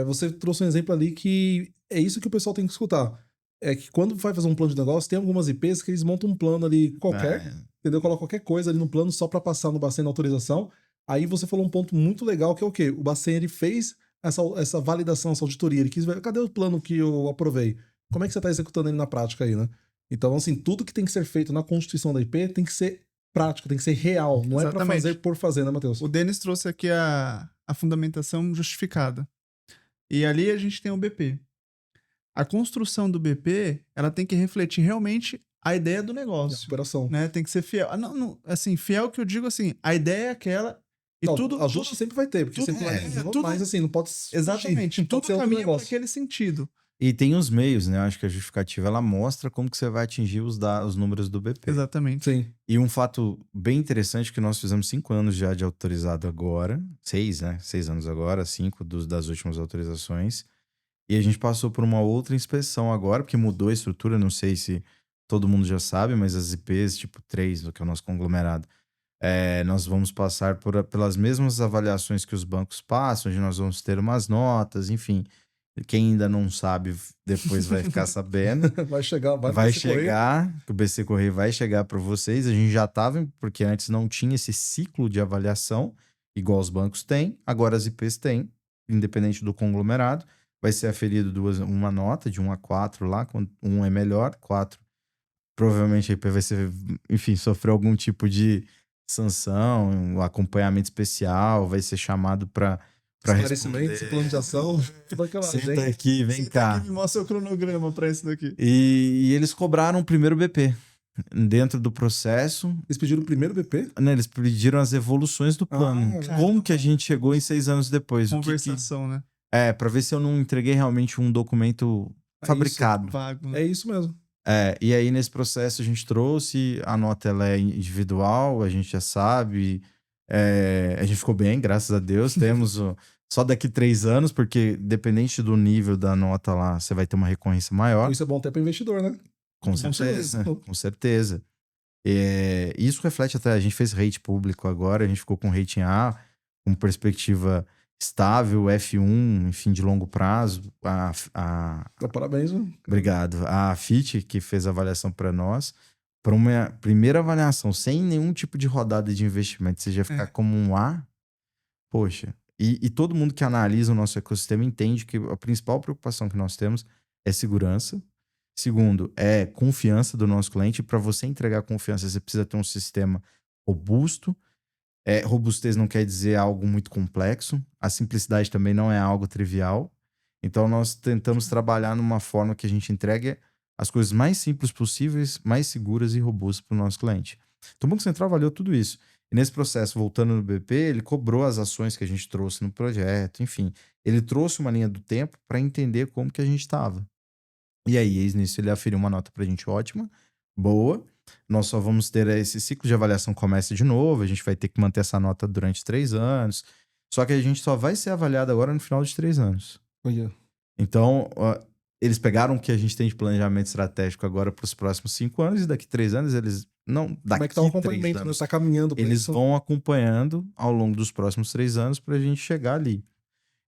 Você trouxe um exemplo ali que é isso que o pessoal tem que escutar. É que quando vai fazer um plano de negócio, tem algumas IPs que eles montam um plano ali qualquer, entendeu? Coloca qualquer coisa ali no plano só para passar no Bacen na autorização. Aí você falou um ponto muito legal, que é o quê? O Bacen, ele fez essa validação, essa auditoria. Ele quis ver, cadê o plano que eu aprovei? Como é que você está executando ele na prática aí, né? Então, assim, tudo que tem que ser feito na constituição da IP tem que ser prático, tem que ser real. Não é para fazer por fazer, né, Matheus? O Denis trouxe aqui a fundamentação justificada. E ali a gente tem o BP. A construção do BP, ela tem que refletir realmente a ideia do negócio. Operação. Né? Tem que ser fiel. Assim, fiel que eu digo assim, a ideia é aquela e não, tudo... ajuste sempre vai ter, porque sempre vai ter, mas assim, não pode... Exatamente, tudo caminha para aquele sentido. E tem os meios, né? Eu acho que a justificativa, ela mostra como que você vai atingir os números do BP. Exatamente. Sim. E um fato bem interessante que nós fizemos 5 anos já de autorizado agora, 6, né? 6 anos agora, 5 das últimas autorizações. E a gente passou por uma outra inspeção agora, porque mudou a estrutura, não sei se todo mundo já sabe, mas as IPs, tipo 3, que é o nosso conglomerado, nós vamos passar pelas mesmas avaliações que os bancos passam, onde nós vamos ter umas notas, enfim. Quem ainda não sabe, depois vai ficar sabendo. Vai chegar, o BC Correia vai chegar para vocês. A gente já estava, porque antes não tinha esse ciclo de avaliação, igual os bancos têm, agora as IPs têm, independente do conglomerado. Vai ser aferido uma nota de 1 a 4 lá, quando 1 é melhor, 4 provavelmente a IP vai ser, enfim, sofrer algum tipo de sanção, um acompanhamento especial, vai ser chamado para esclarecimento, plano de ação, tudo aquela Senta aqui, vem cá. Aqui, me mostra o cronograma para isso daqui. E eles cobraram o primeiro BP. Dentro do processo. Eles pediram o primeiro BP? Né, eles pediram as evoluções do plano. Como que a gente chegou em 6 anos depois? Conversação, né? Pra ver se eu não entreguei realmente um documento fabricado. Isso, vago, né? É isso mesmo. E aí nesse processo a gente trouxe, a nota ela é individual, a gente já sabe, a gente ficou bem, graças a Deus, temos só daqui 3 anos, porque dependente do nível da nota lá, você vai ter uma recorrência maior. Isso é bom até para investidor, né? Com certeza, com certeza. Isso reflete até, a gente fez rate público agora, a gente ficou com rating A, com perspectiva estável, F1, enfim, de longo prazo. Parabéns, mano. Obrigado. A FIT, que fez a avaliação para nós, para uma primeira avaliação, sem nenhum tipo de rodada de investimento, você já ficar como um A, poxa. E todo mundo que analisa o nosso ecossistema entende que a principal preocupação que nós temos é segurança. Segundo, é confiança do nosso cliente. Para você entregar confiança, você precisa ter um sistema robusto. Robustez não quer dizer algo muito complexo. A simplicidade também não é algo trivial. Então, nós tentamos trabalhar numa forma que a gente entregue as coisas mais simples possíveis, mais seguras e robustas para o nosso cliente. Então, o Banco Central avaliou tudo isso. E nesse processo, voltando no BP, ele cobrou as ações que a gente trouxe no projeto. Enfim, ele trouxe uma linha do tempo para entender como que a gente estava. E aí, eis nisso, ele aferiu uma nota para a gente ótima, boa. Nós só vamos ter esse ciclo de avaliação começa de novo, a gente vai ter que manter essa nota durante 3 anos. Só que a gente só vai ser avaliado agora no final de 3 anos. Então, eles pegaram o que a gente tem de planejamento estratégico agora para os próximos 5 anos e daqui 3 anos eles... Não, daqui como é que tá o acompanhamento? Não está caminhando para eles vão acompanhando ao longo dos próximos 3 anos para a gente chegar ali.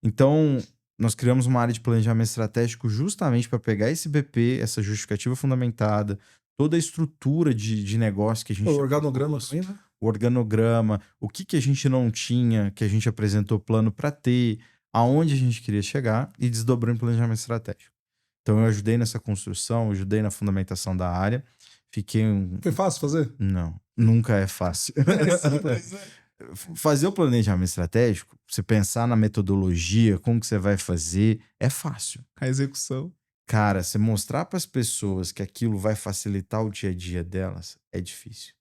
Então, nós criamos uma área de planejamento estratégico justamente para pegar esse BP, essa justificativa fundamentada, toda a estrutura de negócio que a gente... O organograma também, né? O organograma, o que a gente não tinha, que a gente apresentou plano para ter, aonde a gente queria chegar e desdobrando o planejamento estratégico. Então, eu ajudei nessa construção, ajudei na fundamentação da área. Foi fácil fazer? Não, nunca é fácil. Fazer o planejamento estratégico, você pensar na metodologia, como que você vai fazer, é fácil. A execução. Cara, você mostrar para as pessoas que aquilo vai facilitar o dia a dia delas é difícil.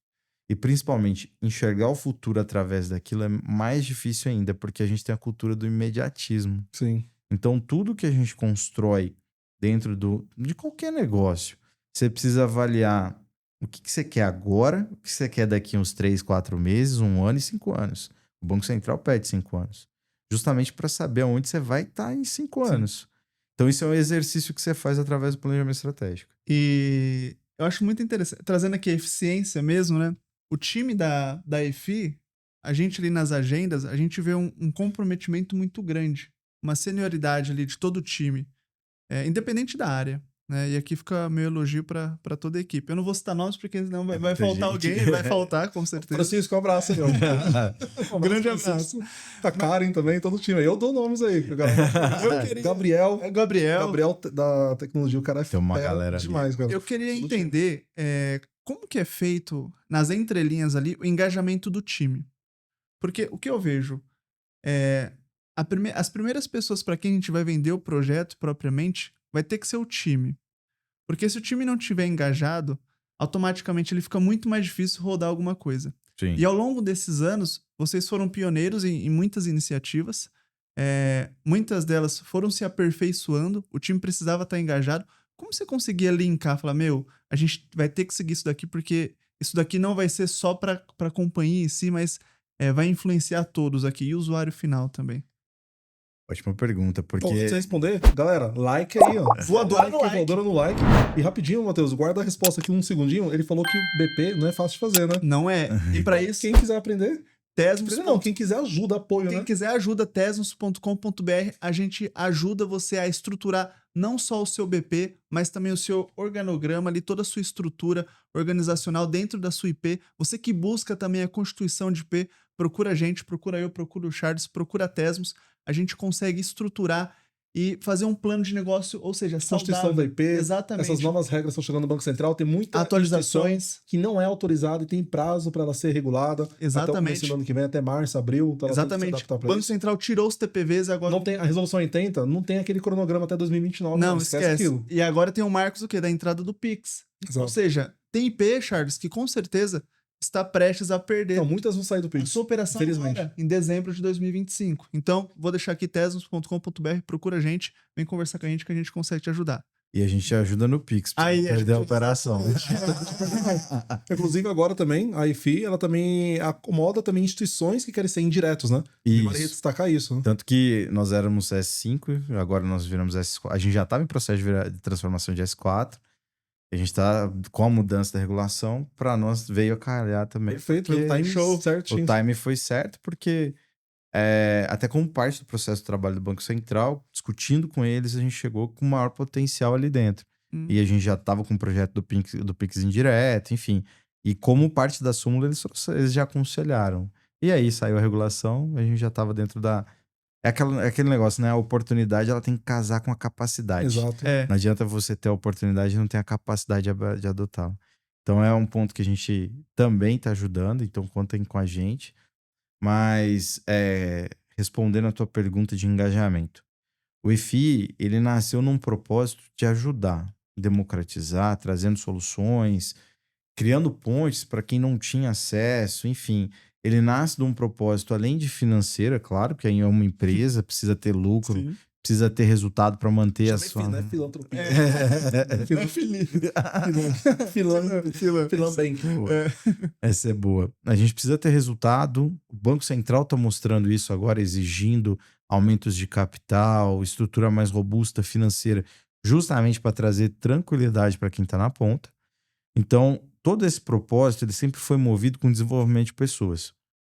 E principalmente, enxergar o futuro através daquilo é mais difícil ainda, porque a gente tem a cultura do imediatismo. Sim. Então, tudo que a gente constrói dentro de qualquer negócio, você precisa avaliar o que você quer agora, o que você quer daqui uns 3, 4 meses, 1 ano e 5 anos. O Banco Central pede 5 anos. Justamente para saber onde você vai estar em 5 anos. Então, isso é um exercício que você faz através do planejamento estratégico. E eu acho muito interessante, trazendo aqui a eficiência mesmo, né? O time da EFI, a gente ali nas agendas, a gente vê um comprometimento muito grande. uma senioridade ali de todo o time, independente da área, né? E aqui fica meu elogio para toda a equipe. Eu não vou citar nomes porque senão vai faltar alguém, vai faltar, com certeza. Francisco, um abraço aí. Um grande abraço. A Karen também, todo o time. Eu dou nomes aí. Gabriel da tecnologia, o cara é tem uma galera demais, cara. Eu queria entender como que é feito, nas entrelinhas ali, o engajamento do time. Porque o que eu vejo as primeiras pessoas para quem a gente vai vender o projeto propriamente vai ter que ser o time. Porque se o time não estiver engajado, automaticamente ele fica muito mais difícil rodar alguma coisa. Sim. E ao longo desses anos, vocês foram pioneiros em muitas iniciativas. Muitas delas foram se aperfeiçoando, o time precisava estar engajado. Como você conseguia linkar, falar, a gente vai ter que seguir isso daqui, porque isso daqui não vai ser só para a companhia em si, mas vai influenciar todos aqui, e o usuário final também. Ótima pergunta, porque... Bom, você responder, galera, like aí, ó. Voadora no like. E rapidinho, Matheus, guarda a resposta aqui um segundinho. Ele falou que o BP não é fácil de fazer, né? Não é. E para isso... Quem quiser aprender... Tesmos. Não, quem quiser ajuda, apoio, Quem quiser ajuda, tesmos.com.br. A gente ajuda você a estruturar não só o seu BP, mas também o seu organograma ali, toda a sua estrutura organizacional dentro da sua IP. Você que busca também a constituição de IP, procura a gente, procura eu, procura o Charles, procura a Tesmos. A gente consegue estruturar e fazer um plano de negócio, ou seja, Constituição da IP. Exatamente. Essas novas regras estão chegando no Banco Central, tem muita atualizações que não é autorizada e tem prazo para ela ser regulada. Exatamente. Até o ano que vem, até março, abril. Então exatamente. O Banco Central tirou os TPVs e agora... Não tem, a resolução 80 não tem aquele cronograma até 2029. Não, esquece aquilo. E agora tem o marcos da entrada do Pix. Exato. Ou seja, tem IP, Charles, que com certeza está prestes a perder. Então, muitas vão sair do Pix. A sua operação agora, em dezembro de 2025. Então, vou deixar aqui tesmos.com.br, procura a gente, vem conversar com a gente que a gente consegue te ajudar. E a gente ajuda no Pix para perder a operação. Inclusive, agora também, a IFI, ela também acomoda também instituições que querem ser indiretos, né? Isso. Vale destacar isso. Né? Tanto que nós éramos S5, agora nós viramos S4. A gente já estava em processo de transformação de S4. A gente tá com a mudança da regulação, para nós veio a calhar também. Perfeito, o time show certinho. O time foi certo, porque até como parte do processo de trabalho do Banco Central, discutindo com eles, a gente chegou com maior potencial ali dentro. E a gente já estava com o projeto do Pix indireto, enfim. E como parte da súmula, eles já aconselharam. E aí saiu a regulação, a gente já estava dentro da... É aquele negócio, né? A oportunidade, ela tem que casar com a capacidade. Exato. Não adianta você ter a oportunidade e não ter a capacidade de adotá-la. Então, é um ponto que a gente também está ajudando. Então, contem com a gente. Mas, respondendo a tua pergunta de engajamento. O EFI, ele nasceu num propósito de ajudar, democratizar, trazendo soluções, criando pontes para quem não tinha acesso, enfim... Ele nasce de um propósito, além de financeiro, é claro, que aí é uma empresa, precisa ter lucro, Sim. precisa ter resultado para manter a sua... Não é filantropia. Filambank. Essa é boa. A gente precisa ter resultado. O Banco Central está mostrando isso agora, exigindo aumentos de capital, estrutura mais robusta financeira, justamente para trazer tranquilidade para quem está na ponta. Então, todo esse propósito, ele sempre foi movido com o desenvolvimento de pessoas.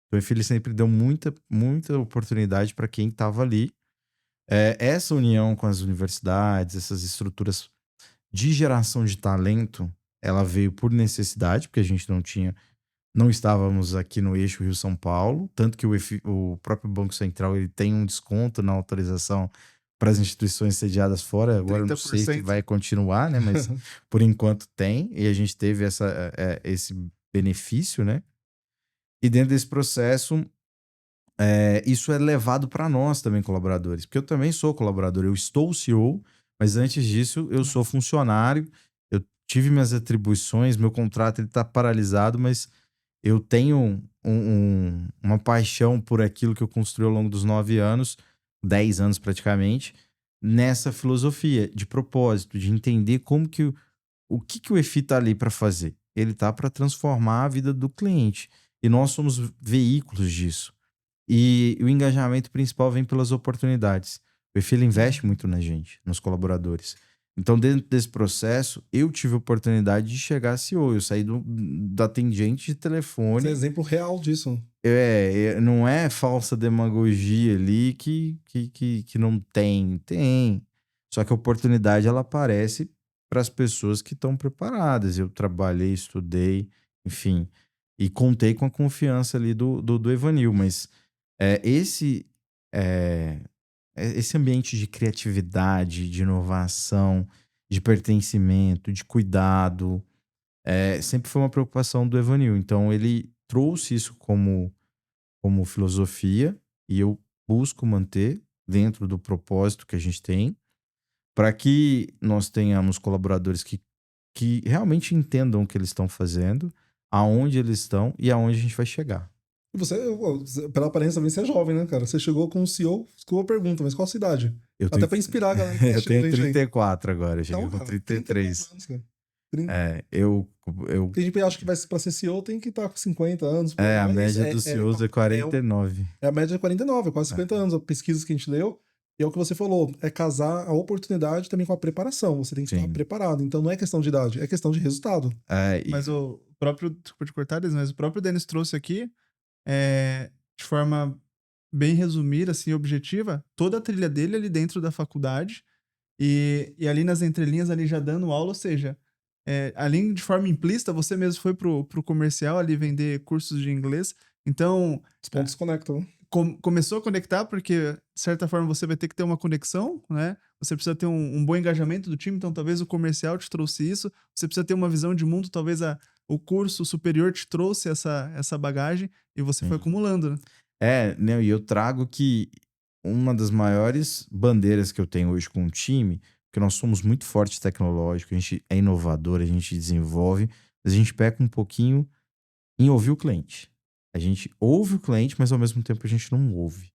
Então, o ele sempre deu muita oportunidade para quem estava ali. Essa união com as universidades, essas estruturas de geração de talento, ela veio por necessidade, porque a gente não estávamos aqui no eixo Rio-São Paulo, tanto que o próprio Banco Central ele tem um desconto na autorização para as instituições sediadas fora. Agora 30%. Eu não sei se vai continuar, né? Mas por enquanto tem, e a gente teve esse benefício, né? E dentro desse processo, isso é levado para nós também, colaboradores, porque eu também sou colaborador, eu estou CEO, mas antes disso eu sou funcionário, eu tive minhas atribuições, meu contrato está paralisado, mas eu tenho uma paixão por aquilo que eu construí ao longo dos 9 anos, 10 anos praticamente, nessa filosofia de propósito, de entender como que o que o EFI está ali para fazer. Ele está para transformar a vida do cliente. E nós somos veículos disso. E o engajamento principal vem pelas oportunidades. O EFI ele investe muito na gente, nos colaboradores. Então, dentro desse processo, eu tive a oportunidade de chegar a CEO. Eu saí da atendente de telefone. Esse é exemplo real disso. Não é falsa demagogia ali que não tem. Tem. Só que a oportunidade, ela aparece para as pessoas que estão preparadas. Eu trabalhei, estudei, enfim, e contei com a confiança ali do Evanil. Mas esse ambiente de criatividade, de inovação, de pertencimento, de cuidado, sempre foi uma preocupação do Evanil. Então, ele trouxe isso como filosofia e eu busco manter dentro do propósito que a gente tem para que nós tenhamos colaboradores que realmente entendam o que eles estão fazendo, aonde eles estão e aonde a gente vai chegar. E você, pela aparência também, você é jovem, né, cara? Você chegou com um CEO, desculpa a pergunta, mas qual a sua idade? Até pra inspirar a galera. Eu tenho 34 agora, eu cheguei com 33. Anos, cara. Tem gente que acha que pra ser CEO tem que estar com 50 anos. A média dos CEOs é 49. A média é 49, quase 50 anos. As pesquisas que a gente leu, e é o que você falou, é casar a oportunidade também com a preparação. Você tem que estar preparado. Então não é questão de idade, é questão de resultado. Mas o próprio, desculpa te cortar, mas o próprio Denis trouxe aqui, de forma bem resumida, assim, objetiva, toda a trilha dele ali dentro da faculdade e ali nas entrelinhas ali já dando aula, ou seja, além de forma implícita, você mesmo foi pro comercial ali vender cursos de inglês, então... Os pontos conectam, né? Começou a conectar porque, de certa forma, você vai ter que ter uma conexão, né? Você precisa ter um bom engajamento do time, então talvez o comercial te trouxe isso. Você precisa ter uma visão de mundo, talvez o curso superior te trouxe essa bagagem e você foi acumulando, né? E eu trago que uma das maiores bandeiras que eu tenho hoje com o time, que nós somos muito forte tecnológico, a gente é inovador, a gente desenvolve, mas a gente peca um pouquinho em ouvir o cliente. A gente ouve o cliente, mas ao mesmo tempo a gente não ouve.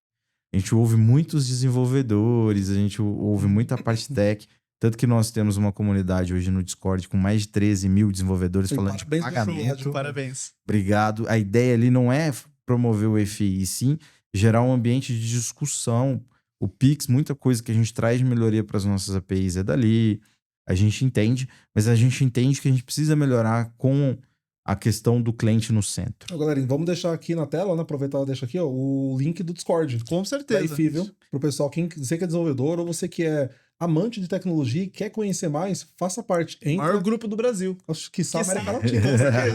A gente ouve muitos desenvolvedores, a gente ouve muita parte tech. Tanto que nós temos uma comunidade hoje no Discord com mais de 13 mil desenvolvedores falando de pagamento. Parabéns. Obrigado. A ideia ali não é promover o EFI, e sim gerar um ambiente de discussão. O Pix, muita coisa que a gente traz de melhoria para as nossas APIs é dali. A gente entende, mas a gente entende que a gente precisa melhorar com a questão do cliente no centro. Galerinha, vamos deixar aqui na tela, né? Aproveitar e deixar aqui, ó, o link do Discord. Com certeza. Da EFI, viu? Pro pessoal, você que é desenvolvedor ou você que é amante de tecnologia e quer conhecer mais, faça parte. Maior grupo do Brasil. Acho que a América Latina.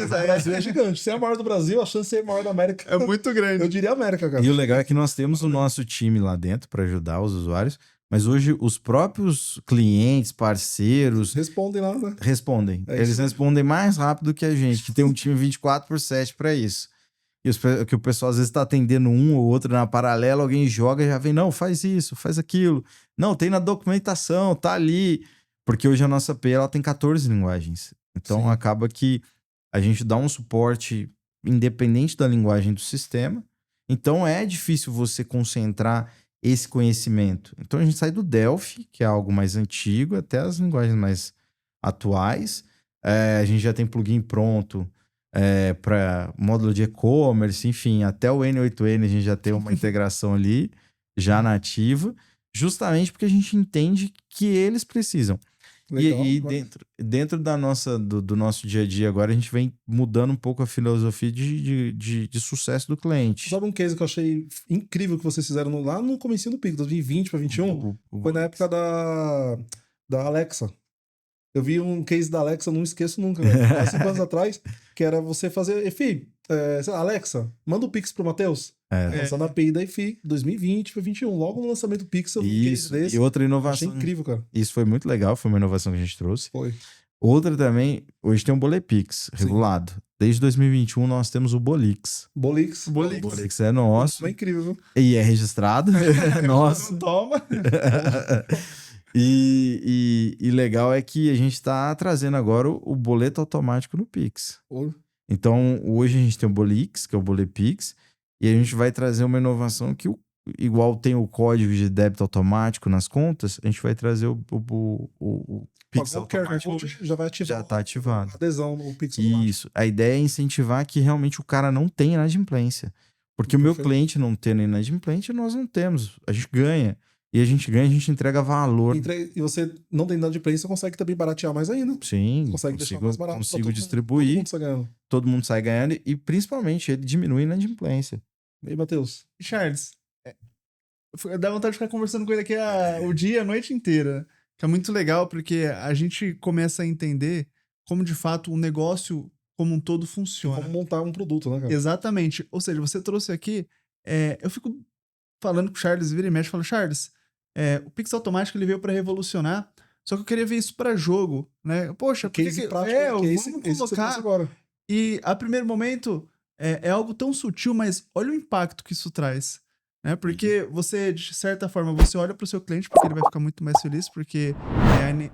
O Brasil é gigante. Se é a maior do Brasil, a chance de ser maior da América é muito grande. Eu diria América, cara. E o legal é que nós temos o nosso time lá dentro para ajudar os usuários, mas hoje os próprios clientes, parceiros... Respondem lá, né? Respondem. Eles respondem mais rápido que a gente, que tem um time 24/7 para isso. E que o pessoal às vezes está atendendo um ou outro na paralela, alguém joga e já vem, não, faz isso, faz aquilo. Não, tem na documentação, tá ali. Porque hoje a nossa API, ela tem 14 linguagens. Então acaba que a gente dá um suporte independente da linguagem do sistema. Então é difícil você concentrar esse conhecimento. Então a gente sai do Delphi, que é algo mais antigo, até as linguagens mais atuais. A gente já tem plugin pronto para módulo de e-commerce, enfim, até o N8N a gente já tem uma integração ali, já nativa, justamente porque a gente entende que eles precisam. Legal, e dentro do nosso dia a dia agora, a gente vem mudando um pouco a filosofia de sucesso do cliente. Sabe um case que eu achei incrível que vocês fizeram lá no comecinho do Pix, 2020 para 2021? Foi na época da Alexa. Eu vi um case da Alexa, não esqueço nunca, há 5 anos atrás, que era você fazer... EFI, Alexa, manda o Pix pro Matheus. Lançando a API da EFI, 2020 para 2021. Logo no lançamento do Pix, eu vi isso, desse. E outra inovação. Achei incrível, cara. Isso foi muito legal, foi uma inovação que a gente trouxe. Foi. Outra também, hoje tem um Bolepix regulado. Desde 2021 nós temos o Bolix. Bolix. O Bolix é nosso. É incrível, viu? E é registrado. Nosso. Toma. E legal é que a gente está trazendo agora o boleto automático no Pix. Então, hoje a gente tem o Bolix, que é o Bolepix, e a gente vai trazer uma inovação que, igual tem o código de débito automático nas contas, a gente vai trazer o Pix automático. Já vai ativar. Já está ativado. Adesão no Pix automático. Isso. A ideia é incentivar que realmente o cara não tenha inadimplência. Porque o meu cliente não tendo inadimplência, nós não temos. A gente ganha. E a gente ganha, a gente entrega valor. E você não tem nada de preço, você consegue também baratear mais ainda. Sim, Consegue deixar mais barato. consigo distribuir. Todo mundo sai ganhando. E principalmente, ele diminui a inadimplência. E aí, Matheus? Charles, dá vontade de ficar conversando com ele aqui o dia, a noite inteira. Que é muito legal, porque a gente começa a entender como, de fato, o negócio como um todo funciona. Como montar um produto, né, cara? Exatamente. Ou seja, você trouxe aqui... eu fico falando com o Charles, vira e mexe, falo, Charles, o Pix automático ele veio para revolucionar, só que eu queria ver isso para jogo, né? Poxa, por que prático, vamos colocar... agora. E, a primeiro momento, é algo tão sutil, mas olha o impacto que isso traz. Né? Porque você, de certa forma, você olha para o seu cliente, porque ele vai ficar muito mais feliz, porque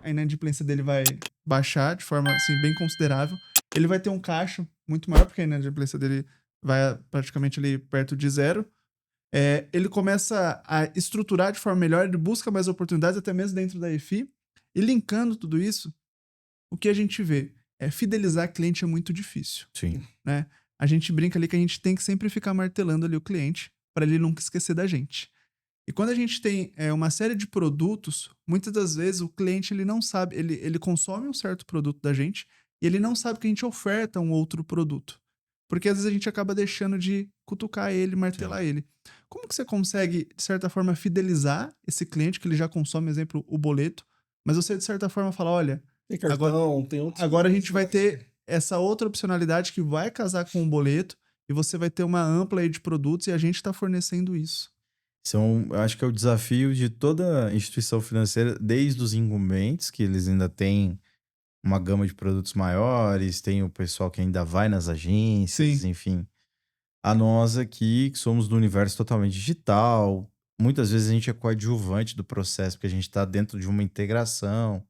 a inadimplência dele vai baixar de forma assim, bem considerável. Ele vai ter um caixa muito maior, porque a inadimplência dele vai praticamente ali perto de zero. Ele começa a estruturar de forma melhor, ele busca mais oportunidades, até mesmo dentro da EFI. E linkando tudo isso, o que a gente vê? Fidelizar cliente é muito difícil. Sim. Né? A gente brinca ali que a gente tem que sempre ficar martelando ali o cliente para ele nunca esquecer da gente. E quando a gente tem uma série de produtos, muitas das vezes o cliente ele não sabe, ele consome um certo produto da gente e ele não sabe que a gente oferta um outro produto. Porque às vezes a gente acaba deixando de cutucar ele, martelar ele. Como que você consegue, de certa forma, fidelizar esse cliente que ele já consome, exemplo, o boleto, mas você, de certa forma, fala, olha, tem cartão, tem outros... agora a gente vai ter essa outra opcionalidade que vai casar com o boleto e você vai ter uma ampla aí de produtos e a gente está fornecendo isso. Eu acho que é o desafio de toda instituição financeira, desde os incumbentes, que eles ainda têm uma gama de produtos maiores, tem o pessoal que ainda vai nas agências, enfim. A nós aqui, que somos do universo totalmente digital, muitas vezes a gente é coadjuvante do processo, porque a gente está dentro de uma integração.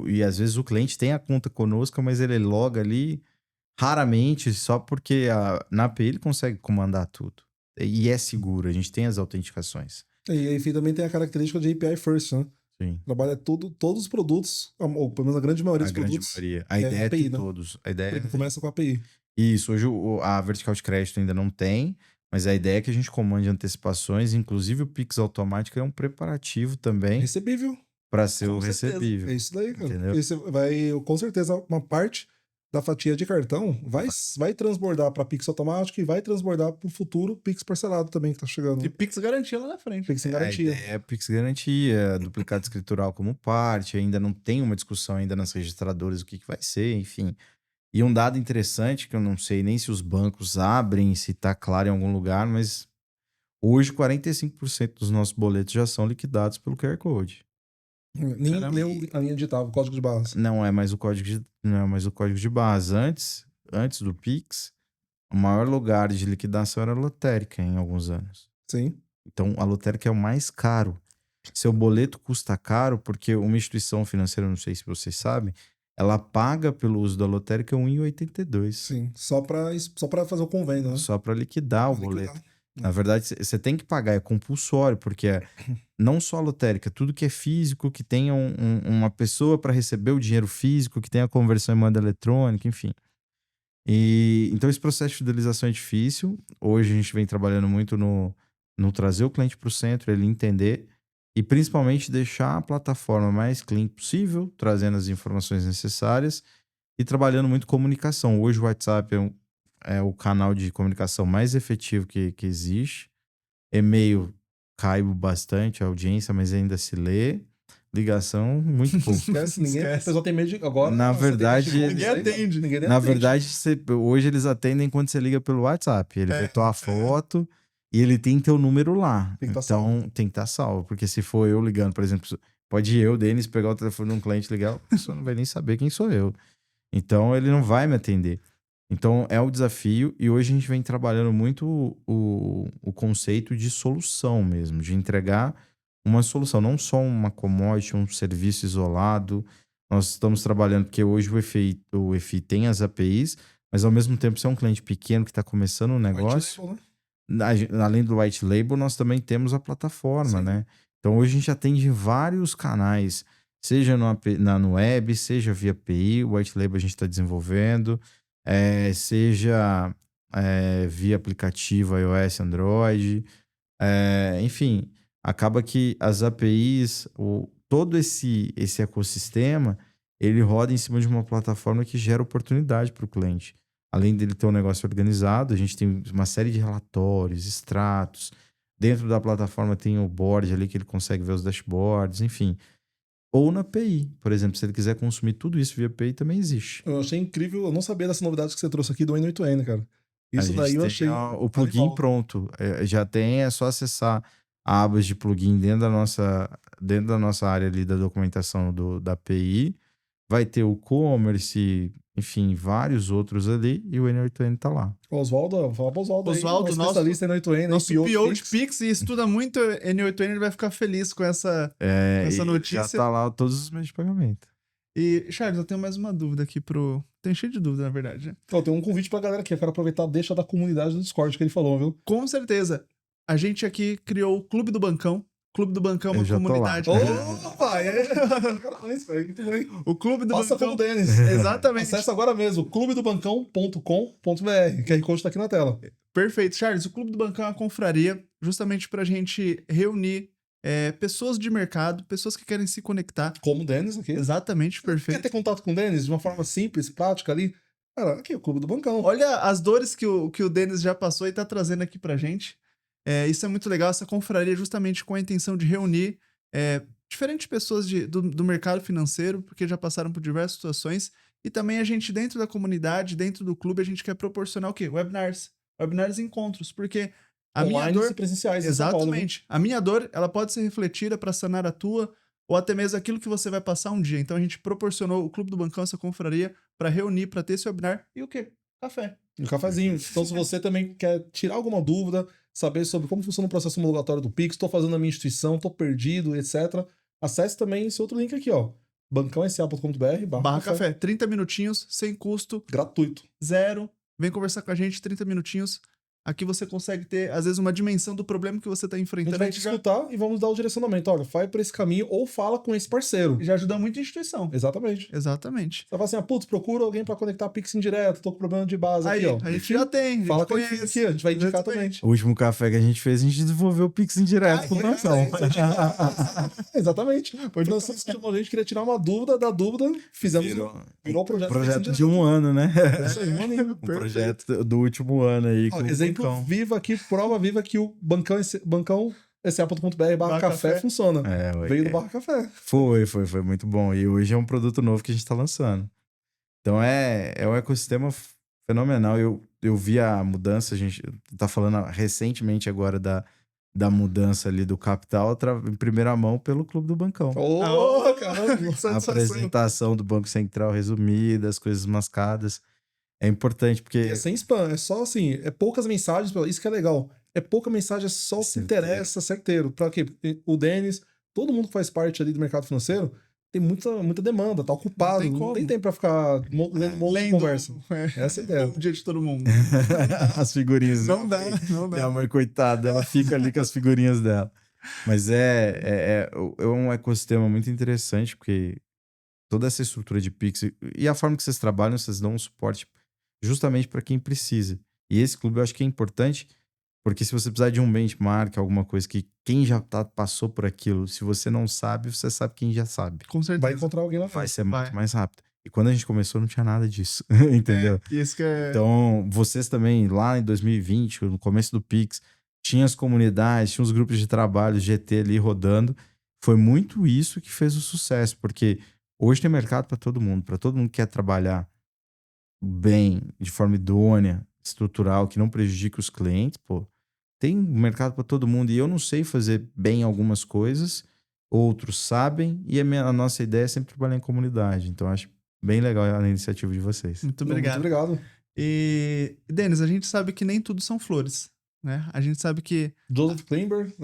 E às vezes o cliente tem a conta conosco, mas ele loga ali raramente, só porque na API ele consegue comandar tudo. E é seguro, a gente tem as autenticações. E a EFI também tem a característica de API First, né? Sim. Trabalha todos os produtos, ou pelo menos a grande maioria dos produtos. Maioria. A ideia é ter API, né? todos. A ideia começa com a API. Isso, hoje a vertical de crédito ainda não tem, mas a ideia é que a gente comande antecipações, inclusive o Pix automático é um preparativo também. Recebível. Para ser o recebível. É isso daí, cara. Entendeu? Esse com certeza, uma parte da fatia de cartão vai transbordar para Pix automático e vai transbordar para o futuro Pix parcelado também que tá chegando. E Pix garantia lá na frente. Pix sem garantia. Pix garantia, duplicado escritural como parte, ainda não tem uma discussão ainda nas registradoras o que vai ser, enfim. E um dado interessante, que eu não sei nem se os bancos abrem, se tá claro em algum lugar, mas hoje 45% dos nossos boletos já são liquidados pelo QR Code. Nem a linha digital, o código de barras. Não é mais o código de barras. Antes do Pix, o maior lugar de liquidação era a lotérica em alguns anos. Sim. Então, a lotérica é o mais caro. Seu boleto custa caro porque uma instituição financeira, não sei se vocês sabem, ela paga pelo uso da lotérica R$1,82. Sim, só para fazer o convênio, né? Só para liquidar o boleto. Na verdade, você tem que pagar, é compulsório, porque não só a lotérica, tudo que é físico, que tenha uma pessoa para receber o dinheiro físico, que tenha a conversão em moeda eletrônica, enfim. Então, esse processo de fidelização é difícil. Hoje a gente vem trabalhando muito no trazer o cliente para o centro, ele entender e principalmente deixar a plataforma mais clean possível, trazendo as informações necessárias e trabalhando muito comunicação. Hoje o WhatsApp é o canal de comunicação mais efetivo que existe. E-mail cai bastante a audiência, mas ainda se lê. Ligação, muito pouco. Esquece, ninguém. O pessoal tem medo de. Agora, na verdade, ninguém atende. Na verdade, hoje eles atendem quando você liga pelo WhatsApp. Ele vê tua foto e ele tem teu número lá. Então, tem que estar salvo. Porque se for eu ligando, por exemplo, pode Denis, pegar o telefone de um cliente e ligar, a pessoa não vai nem saber quem sou eu. Então, ele não vai me atender. Então, é o desafio. E hoje a gente vem trabalhando muito o conceito de solução mesmo, de entregar uma solução, não só uma commodity, um serviço isolado. Nós estamos trabalhando, porque hoje o EFI tem as APIs, mas ao mesmo tempo, se é um cliente pequeno que está começando um negócio, white label, né? Além do white label, nós também temos a plataforma, né? Então, hoje a gente atende vários canais, seja no web, seja via API, o white label a gente está desenvolvendo, seja via aplicativo iOS, Android, enfim... acaba que as APIs, todo esse ecossistema, ele roda em cima de uma plataforma que gera oportunidade para o cliente. Além dele ter um negócio organizado, a gente tem uma série de relatórios, extratos. Dentro da plataforma tem o board ali que ele consegue ver os dashboards, enfim. Ou na API, por exemplo, se ele quiser consumir tudo isso via API, também existe. Eu achei incrível, eu não sabia dessa novidade que você trouxe aqui do N8N, cara. Isso A daí gente eu tem achei... o plugin animal. pronto. Já tem, é só acessar abas de plugin dentro da nossa área ali da documentação da API. Vai ter o e-commerce, enfim, vários outros ali, e o N8N tá lá. Oswaldo, fala pro Oswaldo aí, Oswaldo, especialista em N8N, nosso PO PO de Fix. Pix e estuda muito N8N, ele vai ficar feliz com essa E notícia. já tá lá todos os meios de pagamento. E, Charles, eu tenho mais uma dúvida aqui pro... Tem cheio de dúvida, na verdade, né? Então, tem um convite pra galera aqui, eu quero aproveitar, deixa da comunidade do Discord que ele falou, viu? Com certeza. A gente aqui criou o Clube do Bancão. Clube do Bancão é Eu uma já tô comunidade. Opa, parabéns, velho, muito bem. O Clube do Passa Bancão. como Denis. Exatamente. Acesse agora mesmo, clubedobancão.com.br, QR Code tá aqui na tela. Perfeito. Charles, o Clube do Bancão é uma confraria justamente pra gente reunir pessoas de mercado, pessoas que querem se conectar. Como o Denis aqui. Exatamente, Quer perfeito. ter contato com o Denis de uma forma simples, prática ali? Cara, aqui é o Clube do Bancão. Olha as dores que o Denis já passou e tá trazendo aqui pra gente. Isso é muito legal, essa confraria justamente com a intenção de reunir diferentes pessoas do mercado financeiro, porque já passaram por diversas situações. E também a gente, dentro da comunidade, dentro do clube, a gente quer proporcionar o quê? Webinars. Webinars e encontros, porque a minha Online dor... e presenciais em São Paulo, né? Exatamente. A minha dor, ela pode ser refletida para sanar a tua, ou até mesmo aquilo que você vai passar um dia. Então a gente proporcionou o Clube do Bancão, essa confraria, para reunir, para ter esse webinar e o quê? Café. Um cafezinho. Então, se você também quer tirar alguma dúvida, saber sobre como funciona o processo homologatório do Pix, estou fazendo na minha instituição, estou perdido, etc., acesse também esse outro link aqui, ó. bancãosa.com.br/café. 30 minutinhos, sem custo, Gratuito. zero. Vem conversar com a gente, 30 minutinhos. Aqui você consegue ter, às vezes, uma dimensão do problema que você está A gente enfrentando. vai te escutar e vamos dar o direcionamento. Olha, vai por esse caminho ou fala com esse parceiro. Já ajuda muito a instituição. Exatamente. Exatamente. Você fala assim, putz, procura alguém para conectar Pix indireto, tô com problema de base Aí, aqui, ó. a gente já tem. Fala com conhece. ele aqui, a gente vai indicar Exatamente. também. O último café que a gente fez, a gente desenvolveu o Pix indireto com o Bancão. Exatamente. Nós chamamos a gente, queria tirar uma dúvida da dúvida, fizemos. Virou o projeto. Projeto de um ano, né? Isso aí, maneiro. Um projeto do último ano aí. Ó, Com exemplo o Bancão. vivo aqui, prova viva que o bancão.sa.br/café funciona. Veio do /café. Foi muito bom. E hoje é um produto novo que a gente está lançando. Então é um ecossistema fenomenal. Eu vi a mudança, a gente tá falando recentemente agora da mudança ali do capital em primeira mão pelo Clube do Bancão. Caramba, A apresentação do Banco Central resumida, as coisas mascadas. É importante, porque... É sem spam, é só assim, é poucas mensagens, isso que é legal. É pouca mensagem, é só o que interessa, certeiro. Pra quê? O Denis, todo mundo que faz parte ali do mercado financeiro, tem muita demanda, tá ocupado, não tem tempo pra ficar lendo um monte de conversa. Essa é a ideia. O dia de todo mundo. As figurinhas. Não dá. Minha mãe, coitada, ela fica ali com as figurinhas dela. Mas é um ecossistema muito interessante, porque toda essa estrutura de Pix e a forma que vocês trabalham, vocês dão um suporte justamente para quem precisa. E esse clube eu acho que é importante, porque se você precisar de um benchmark, alguma coisa que quem já passou por aquilo, se você não sabe, você sabe quem já sabe. Com certeza. Vai encontrar alguém lá Vai fora. ser muito mais rápido. E quando a gente começou, não tinha nada disso. Entendeu? Isso que é... Então, vocês também, lá em 2020, no começo do Pix, tinha as comunidades, tinha os grupos de trabalho, GT ali rodando. Foi muito isso que fez o sucesso, porque hoje tem mercado para todo mundo que quer trabalhar bem, de forma idônea, estrutural, que não prejudique os clientes, pô. Tem mercado para todo mundo. E eu não sei fazer bem algumas coisas, outros sabem, e a nossa ideia é sempre trabalhar em comunidade. Então, acho bem legal a iniciativa de vocês. Muito obrigado. Muito obrigado. E, Denis, a gente sabe que nem tudo são flores, né? A gente sabe que... Joseph Klimber,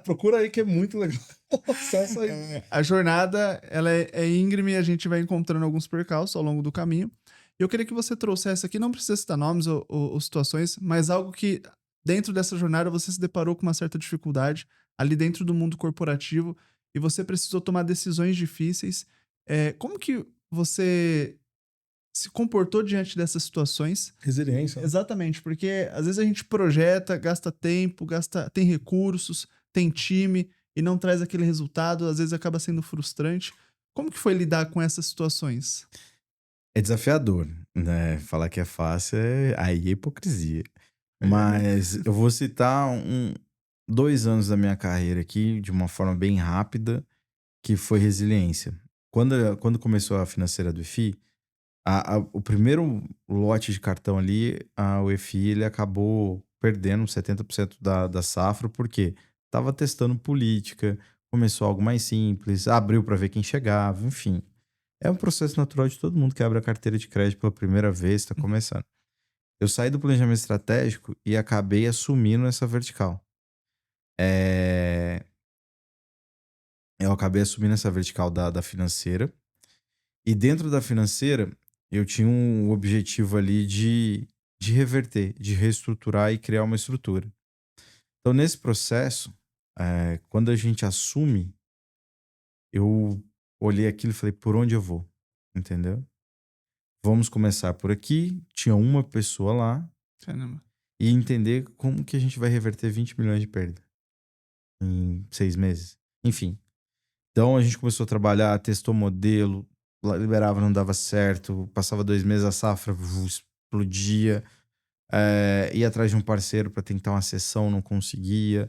procura aí que é muito legal. Acessa aí. A jornada, ela é íngreme e a gente vai encontrando alguns percalços ao longo do caminho. E eu queria que você trouxesse aqui, não precisa citar nomes ou situações, mas algo que dentro dessa jornada você se deparou com uma certa dificuldade ali dentro do mundo corporativo e você precisou tomar decisões difíceis. Como que você se comportou diante dessas situações? Resiliência. Exatamente, porque às vezes a gente projeta, gasta tempo, tem recursos, tem time e não traz aquele resultado, às vezes acaba sendo frustrante. Como que foi lidar com essas situações? É desafiador, né? Falar que é fácil aí é hipocrisia. Mas eu vou citar 2 anos da minha carreira aqui, de uma forma bem rápida, que foi resiliência. Quando começou a financeira do EFI, o primeiro lote de cartão ali, o EFI ele acabou perdendo 70% da safra, porque estava testando política, começou algo mais simples, abriu para ver quem chegava, enfim. É um processo natural de todo mundo que abre a carteira de crédito pela primeira vez, está começando. Eu saí do planejamento estratégico e acabei assumindo essa vertical. Eu acabei assumindo essa vertical da financeira. E dentro da financeira, eu tinha um objetivo ali de reverter, de reestruturar e criar uma estrutura. Então, nesse processo, quando a gente assume, eu olhei aquilo e falei, por onde eu vou? Entendeu? Vamos começar por aqui. Tinha uma pessoa lá. Caramba. E entender como que a gente vai reverter 20 milhões de perda em 6 meses. Enfim. Então, a gente começou a trabalhar, testou modelo, liberava, não dava certo, passava 2 meses, a safra explodia, ia atrás de um parceiro para tentar uma sessão, não conseguia,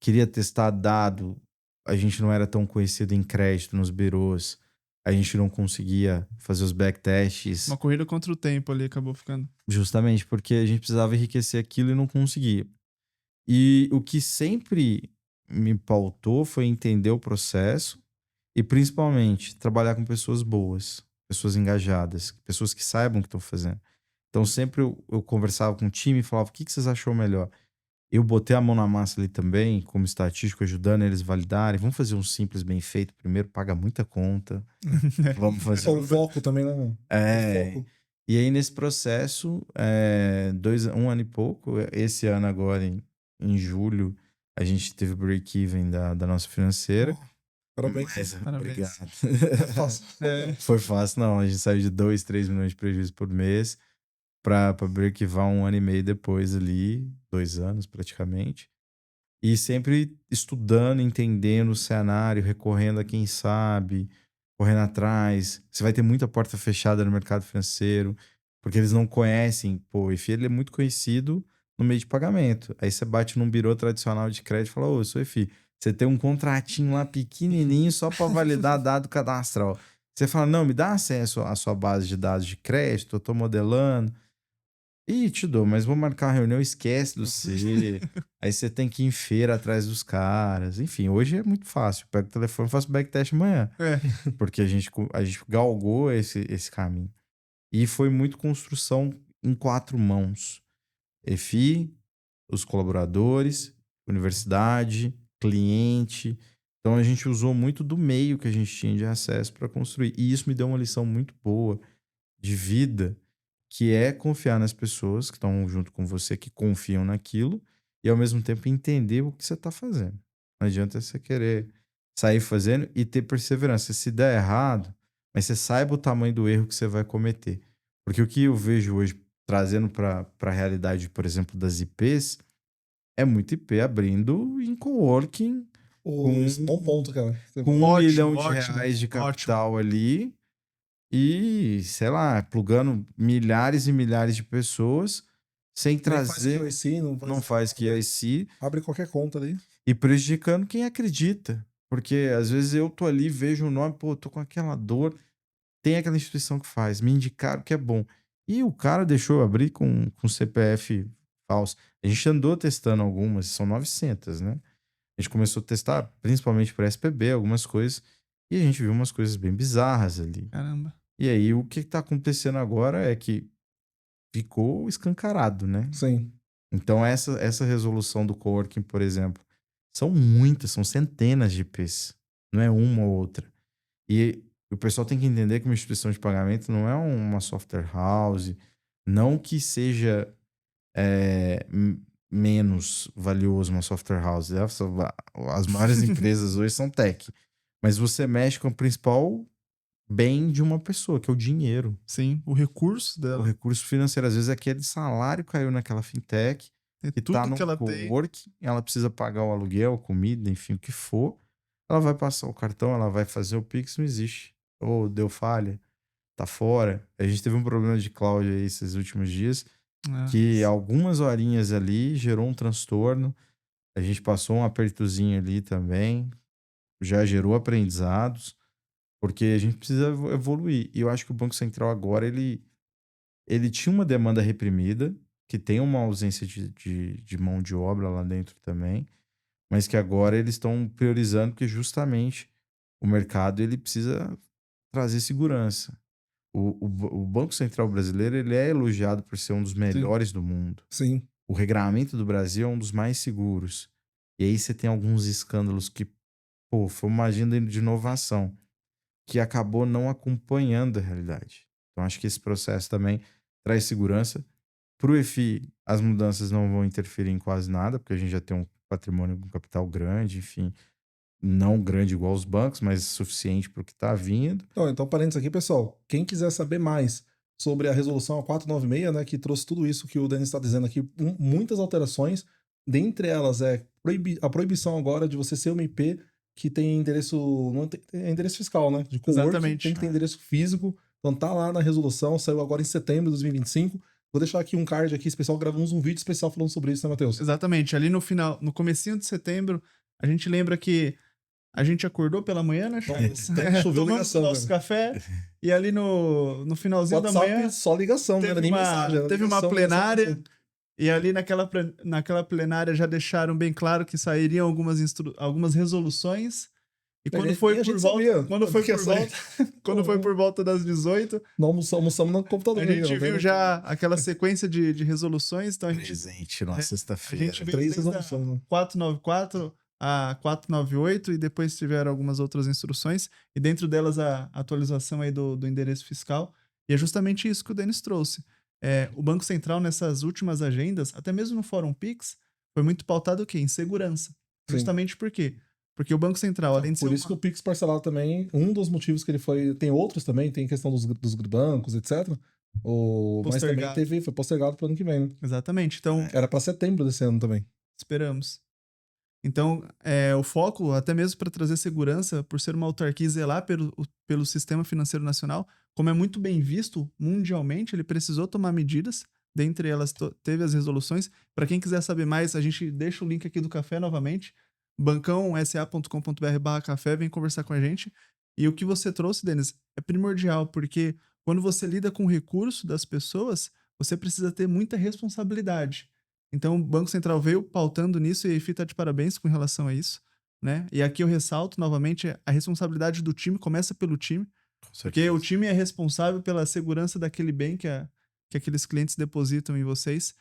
queria testar dado, a gente não era tão conhecido em crédito nos birôs, a gente não conseguia fazer os backtests. Uma corrida contra o tempo ali acabou ficando. Justamente porque a gente precisava enriquecer aquilo e não conseguia. E o que sempre me pautou foi entender o processo e, principalmente, trabalhar com pessoas boas, pessoas engajadas, pessoas que saibam o que estão fazendo. Então, sempre eu conversava com o time e falava, o que vocês achou melhor? Eu botei a mão na massa ali também, como estatístico, ajudando eles a validarem. Vamos fazer um simples bem feito primeiro, paga muita conta. Vamos fazer... O foco também, né? O foco. E aí, nesse processo, 1 ano e pouco, esse ano agora, em julho, a gente teve o break-even da nossa financeira. Parabéns. Obrigado. É fácil. Foi fácil, não. A gente saiu de 2, 3 milhões de prejuízo por mês para break-even 1 ano e meio depois ali, 2 anos praticamente. E sempre estudando, entendendo o cenário, recorrendo a quem sabe, correndo atrás. Você vai ter muita porta fechada no mercado financeiro, porque eles não conhecem. Pô, o EFI ele é muito conhecido no meio de pagamento. Aí você bate num birô tradicional de crédito e fala, ô, eu sou EFI. Você tem um contratinho lá pequenininho só para validar dado cadastral. Você fala, não, me dá acesso à sua base de dados de crédito, eu tô modelando. Ih, te dou, mas vou marcar uma reunião, esquece do C. Aí você tem que ir em feira atrás dos caras. Enfim, hoje é muito fácil. Pego o telefone e faço backtest amanhã. Porque a gente galgou esse caminho. E foi muito construção em 4 mãos. EFI, os colaboradores, universidade, cliente. Então a gente usou muito do meio que a gente tinha de acesso para construir. E isso me deu uma lição muito boa de vida, que é confiar nas pessoas que estão junto com você, que confiam naquilo, e ao mesmo tempo entender o que você está fazendo. Não adianta você querer sair fazendo e ter perseverança. Se der errado, mas você saiba o tamanho do erro que você vai cometer. Porque o que eu vejo hoje, trazendo para a realidade, por exemplo, das IPs, é muito IP abrindo em coworking Bom ponto, cara. com $1 milhão de capital ali e, sei lá, plugando milhares e milhares de pessoas sem trazer... Não faz KYC. Abre qualquer conta ali. E prejudicando quem acredita. Porque às vezes eu tô ali, vejo o nome, pô, tô com aquela dor, tem aquela instituição que faz, me indicaram que é bom. E o cara deixou eu abrir com CPF falso. A gente andou testando algumas, são 900, né? A gente começou a testar, principalmente por SPB, algumas coisas, e a gente viu umas coisas bem bizarras ali. Caramba. E aí, o que tá acontecendo agora é que ficou escancarado, né? Sim. Então, essa resolução do coworking, por exemplo, são muitas, são centenas de IPs. Não é uma ou outra. E o pessoal tem que entender que uma instituição de pagamento não é uma software house, não que seja menos valioso uma software house. As maiores empresas hoje são tech. Mas você mexe com o principal bem de uma pessoa, que é o dinheiro. Sim, o recurso dela. O recurso financeiro. Às vezes aquele salário caiu naquela fintech, Tem que tudo tá no que ela tem. coworking, ela precisa pagar o aluguel, comida, enfim, o que for. Ela vai passar o cartão, ela vai fazer o Pix, não existe. Ou deu falha, tá fora. A gente teve um problema de cloud aí esses últimos dias, que algumas horinhas ali gerou um transtorno. A gente passou um apertozinho ali também, já gerou aprendizados, porque a gente precisa evoluir. E eu acho que o Banco Central agora, ele tinha uma demanda reprimida, que tem uma ausência de mão de obra lá dentro também, mas que agora eles estão priorizando que justamente o mercado ele precisa trazer segurança. O Banco Central brasileiro ele é elogiado por ser um dos melhores do mundo. Sim. O regulamento do Brasil é um dos mais seguros. E aí você tem alguns escândalos que, pô, foi uma agenda de inovação que acabou não acompanhando a realidade. Então, acho que esse processo também traz segurança. Para o EFI, as mudanças não vão interferir em quase nada, porque a gente já tem um patrimônio com capital grande, enfim, não grande igual os bancos, mas suficiente para o que está vindo. Então, parênteses aqui, pessoal. Quem quiser saber mais sobre a resolução 496, né, que trouxe tudo isso que o Denis está dizendo aqui, muitas alterações, dentre elas é a proibição agora de você ser uma IP que tem endereço, não tem, é endereço fiscal, né? De coworking, Exatamente. tem que ter endereço físico. Então tá lá na resolução, saiu agora em setembro de 2025. Vou deixar aqui um card aqui especial, gravamos um vídeo especial falando sobre isso, né, Matheus? Exatamente. Ali no final, no comecinho de setembro, a gente lembra que a gente acordou pela manhã, né, Charles? Choveu ligação, nosso café, e ali no finalzinho WhatsApp, da manhã só ligação, não era nem mensagem. Era teve ligação, uma plenária, ligação. e ali naquela plenária já deixaram bem claro que sairiam algumas resoluções. E quando foi por volta das 18, nós almoçamos no computador. a gente viu já aquela sequência de resoluções. Então a gente, Presente na sexta-feira. a gente viu 3 desde a resoluções. 494 a 498 e depois tiveram algumas outras instruções. E dentro delas a atualização aí do endereço fiscal. E é justamente isso que o Denis trouxe. O Banco Central, nessas últimas agendas, até mesmo no Fórum Pix, foi muito pautado o quê? Em segurança. Sim. Justamente por quê? Porque o Banco Central, além de ser Por isso que o Pix parcelado também, um dos motivos que ele foi... Tem outros também, tem questão dos bancos, etc. Mas também foi postergado para o ano que vem, né? Exatamente. Então, era para setembro desse ano também. Esperamos. Então, o foco, até mesmo para trazer segurança, por ser uma autarquia e zelar pelo sistema financeiro nacional, como é muito bem visto mundialmente, ele precisou tomar medidas. Dentre elas, teve as resoluções. Para quem quiser saber mais, a gente deixa o link aqui do café novamente. bancãosa.com.br/café, vem conversar com a gente. E o que você trouxe, Denis, é primordial, porque quando você lida com o recurso das pessoas, você precisa ter muita responsabilidade. Então, o Banco Central veio pautando nisso e a EFI está de parabéns com relação a isso, né? E aqui eu ressalto novamente, a responsabilidade do time começa pelo time, porque o time é responsável pela segurança daquele bem que aqueles clientes depositam em vocês.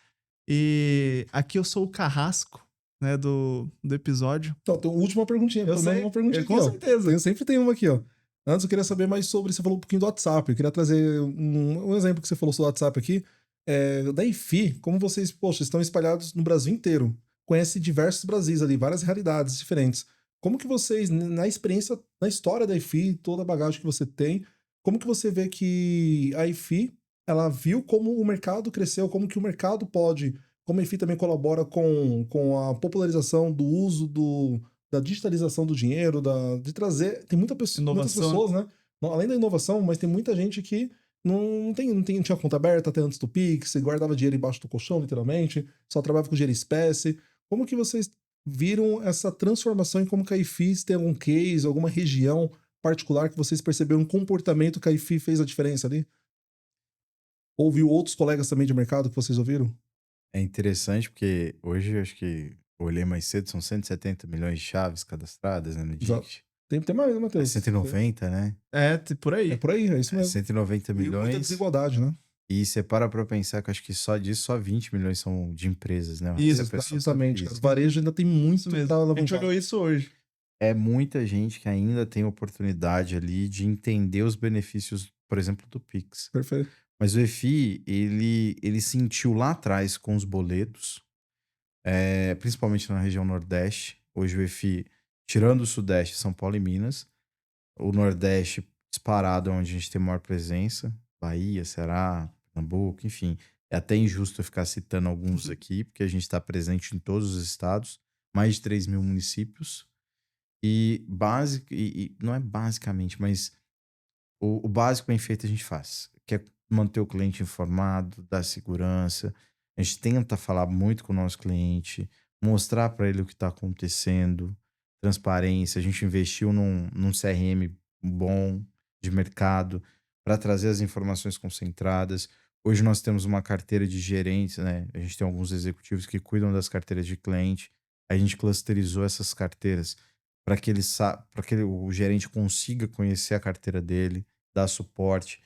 E aqui eu sou o carrasco, né, do episódio. Então, tem uma última perguntinha. Eu sei, uma perguntinha com aqui, certeza. Sempre tem uma aqui, ó. Antes eu queria saber mais sobre, você falou um pouquinho do WhatsApp, eu queria trazer um exemplo que você falou sobre o WhatsApp aqui. Da EFI, como vocês, poxa, estão espalhados no Brasil inteiro, conhece diversos Brasis ali, várias realidades diferentes. Como que vocês, na experiência, na história da EFI, toda a bagagem que você tem, como que você vê que a EFI, ela viu como o mercado cresceu, como que o mercado pode, como a EFI também colabora com a popularização do uso da digitalização do dinheiro, de trazer, tem muitas pessoas, né? Além da inovação, mas tem muita gente que não tinha conta aberta até antes do Pix, guardava dinheiro embaixo do colchão, literalmente, só trabalhava com dinheiro em espécie. Como que vocês viram essa transformação e como que a EFI tem algum case, alguma região particular que vocês perceberam um comportamento que a EFI fez a diferença ali? Ouviu outros colegas também de mercado que vocês ouviram? É interessante porque hoje, acho que olhei mais cedo, são 170 milhões de chaves cadastradas, né, no DIGIT. Tem mais, né, Matheus? 190, né? Por aí. É por aí, é isso mesmo. 190 milhões. E muita desigualdade, né? E você para pensar que acho que só disso, só 20 milhões são de empresas, né? Isso, exatamente. O varejo ainda tem muito mesmo. pra alavancar. A gente olhou isso hoje. É muita gente que ainda tem oportunidade ali de entender os benefícios, por exemplo, do Pix. Perfeito. Mas o EFI, ele sentiu lá atrás com os boletos, principalmente na região Nordeste. Hoje o EFI, tirando o Sudeste, São Paulo e Minas, o Nordeste disparado é onde a gente tem maior presença, Bahia, Ceará, Pernambuco, enfim. É até injusto eu ficar citando alguns aqui, porque a gente está presente em todos os estados, mais de 3 mil municípios. E não é basicamente, mas o básico bem feito a gente faz. Que é manter o cliente informado, dar segurança. A gente tenta falar muito com o nosso cliente, mostrar para ele o que está acontecendo, transparência. A gente investiu num CRM bom de mercado para trazer as informações concentradas. Hoje nós temos uma carteira de gerentes, né? A gente tem alguns executivos que cuidam das carteiras de cliente. A gente clusterizou essas carteiras para que o gerente consiga conhecer a carteira dele, dar suporte.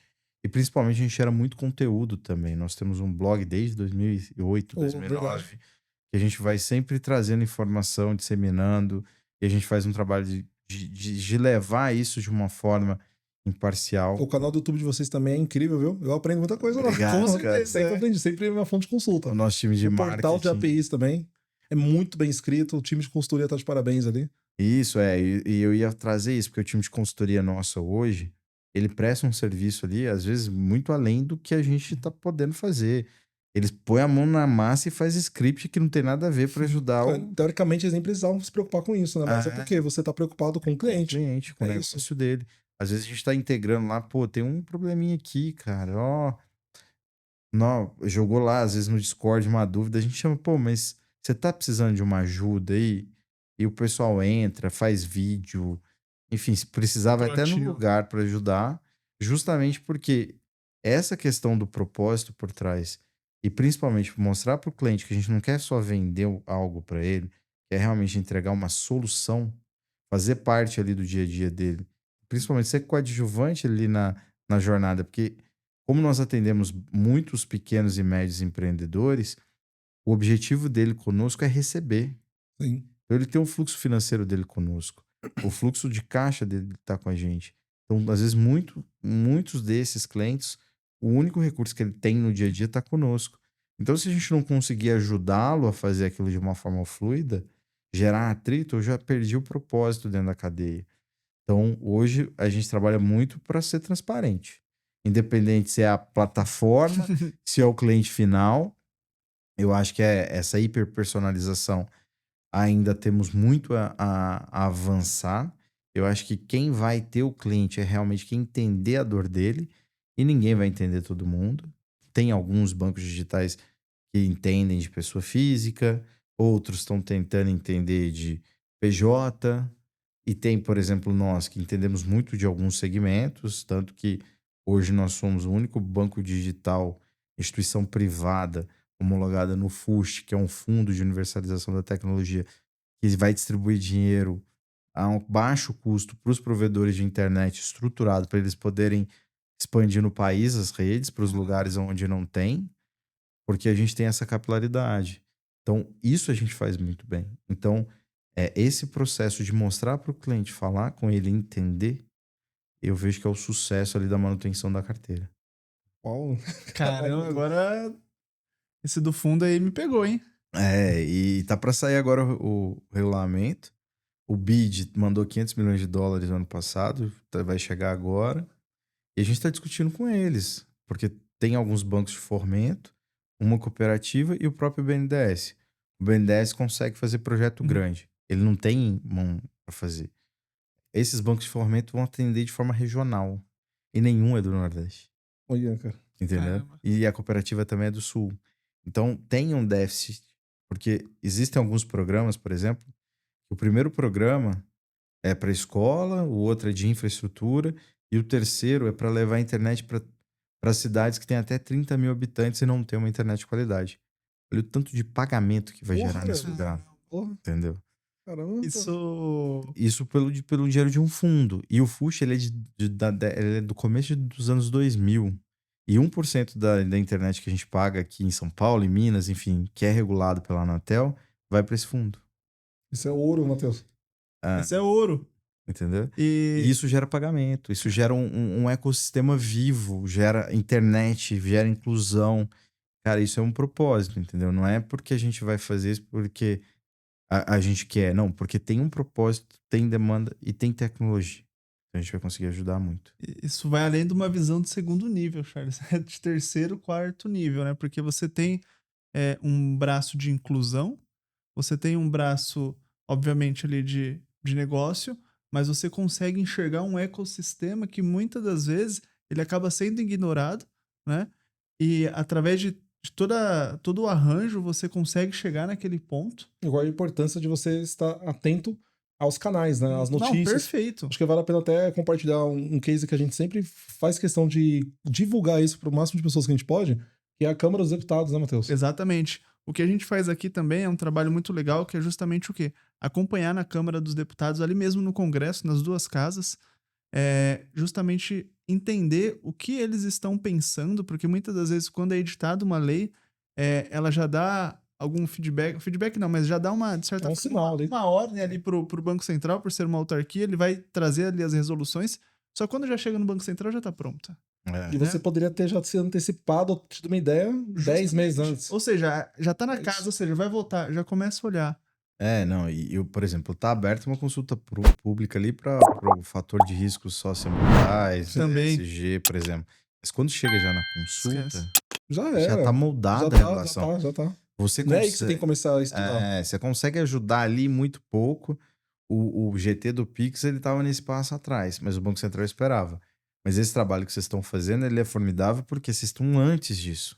E principalmente a gente gera muito conteúdo também. Nós temos um blog desde 2008, 2009, que a gente vai sempre trazendo informação, disseminando, e a gente faz um trabalho de levar isso de uma forma imparcial. O canal do YouTube de vocês também é incrível, viu? Eu aprendo muita coisa lá. Obrigado, cara. Sempre aprendi, sempre é minha fonte de consulta. O nosso time de marketing. O portal de APIs também é muito bem escrito, o time de consultoria tá de parabéns ali. Isso, e eu ia trazer isso, porque o time de consultoria nossa hoje, ele presta um serviço ali, às vezes, muito além do que a gente tá podendo fazer. Eles põem a mão na massa e faz script que não tem nada a ver para ajudar Teoricamente, eles nem precisavam se preocupar com isso, né? Mas é porque você tá preocupado com o cliente. Com o negócio dele. Às vezes a gente tá integrando lá, pô, tem um probleminha aqui, cara, ó. Não, jogou lá, às vezes no Discord, uma dúvida, a gente chama, pô, mas você tá precisando de uma ajuda aí? E o pessoal entra, faz vídeo, enfim, se precisar vai até no lugar para ajudar, justamente porque essa questão do propósito por trás e principalmente mostrar para o cliente que a gente não quer só vender algo para ele, quer realmente entregar uma solução, fazer parte ali do dia a dia dele, principalmente ser coadjuvante ali na jornada, porque como nós atendemos muitos pequenos e médios empreendedores, o objetivo dele conosco é receber. Sim. Então ele tem um fluxo financeiro dele conosco. O fluxo de caixa dele está com a gente. Então, às vezes, muitos desses clientes, o único recurso que ele tem no dia a dia está conosco. Então, se a gente não conseguir ajudá-lo a fazer aquilo de uma forma fluida, gerar atrito, eu já perdi o propósito dentro da cadeia. Então, hoje, a gente trabalha muito para ser transparente. Independente se é a plataforma, se é o cliente final, eu acho que é essa hiperpersonalização. Ainda temos muito a avançar. Eu acho que quem vai ter o cliente é realmente quem entender a dor dele e ninguém vai entender todo mundo. Tem alguns bancos digitais que entendem de pessoa física, outros estão tentando entender de PJ e tem, por exemplo, nós que entendemos muito de alguns segmentos, tanto que hoje nós somos o único banco digital, instituição privada, homologada no FUST, que é um fundo de universalização da tecnologia, que vai distribuir dinheiro a um baixo custo para os provedores de internet estruturado para eles poderem expandir no país as redes para os lugares onde não tem, porque a gente tem essa capilaridade. Então, isso a gente faz muito bem. Então, esse processo de mostrar para o cliente, falar com ele, entender, eu vejo que é o sucesso ali da manutenção da carteira. Uau. Caramba, agora esse do fundo aí me pegou, hein? E tá para sair agora o regulamento. O BID mandou $500 milhões no ano passado, vai chegar agora. E a gente está discutindo com eles, porque tem alguns bancos de fomento, uma cooperativa e o próprio BNDES. O BNDES consegue fazer projeto grande. Ele não tem mão para fazer. Esses bancos de fomento vão atender de forma regional. E nenhum é do Nordeste. Olha, cara. Entendeu? Caramba. E a cooperativa também é do Sul. Então, tem um déficit, porque existem alguns programas, por exemplo, que o primeiro programa é para escola, o outro é de infraestrutura, e o terceiro é para levar a internet para cidades que têm até 30 mil habitantes e não tem uma internet de qualidade. Olha o tanto de pagamento que vai gerar nesse lugar. Entendeu? Caramba. Isso pelo dinheiro de um fundo. E o FUSH, ele é do começo dos anos 2000. E 1% da internet que a gente paga aqui em São Paulo, em Minas, enfim, que é regulado pela Anatel, vai para esse fundo. Isso é ouro, Matheus. Isso é ouro. Entendeu? E isso gera pagamento, isso gera um ecossistema vivo, gera internet, gera inclusão. Cara, isso é um propósito, entendeu? Não é porque a gente vai fazer isso porque a gente quer, não, porque tem um propósito, tem demanda e tem tecnologia. A gente vai conseguir ajudar muito. Isso vai além de uma visão de segundo nível, Charles. É de terceiro, quarto nível, né? Porque você tem um braço de inclusão, você tem um braço, obviamente, ali de negócio, mas você consegue enxergar um ecossistema que muitas das vezes ele acaba sendo ignorado, né? E através de todo o arranjo, você consegue chegar naquele ponto. Igual a importância de você estar atento aos canais, né? Às notícias. Não, perfeito. Acho que vale a pena até compartilhar um case que a gente sempre faz questão de divulgar isso para o máximo de pessoas que a gente pode, que é a Câmara dos Deputados, né, Matheus? Exatamente. O que a gente faz aqui também é um trabalho muito legal, que é justamente o quê? Acompanhar na Câmara dos Deputados, ali mesmo no Congresso, nas duas casas, justamente entender o que eles estão pensando, porque muitas das vezes, quando é editada uma lei, ela já dá algum feedback não, mas já dá uma, de certa forma, sinal ali. uma ordem ali pro Banco Central, por ser uma autarquia, ele vai trazer ali as resoluções, só quando já chega no Banco Central já tá pronta. E você poderia ter já se antecipado, tido uma ideia 10 meses antes. Ou seja, já tá na casa, ou seja, vai voltar, já começa a olhar. Não, e eu, por exemplo, tá aberta uma consulta pública ali para o fator de riscos socioambientais, Também. ESG, por exemplo. Mas quando chega já na consulta, já tá moldada a relação. Já tá. Você Não é aí que você tem que começar a estudar. você consegue ajudar ali muito pouco. O GT do Pix, ele tava nesse passo atrás, mas o Banco Central esperava. Mas esse trabalho que vocês estão fazendo, ele é formidável porque vocês estão antes disso.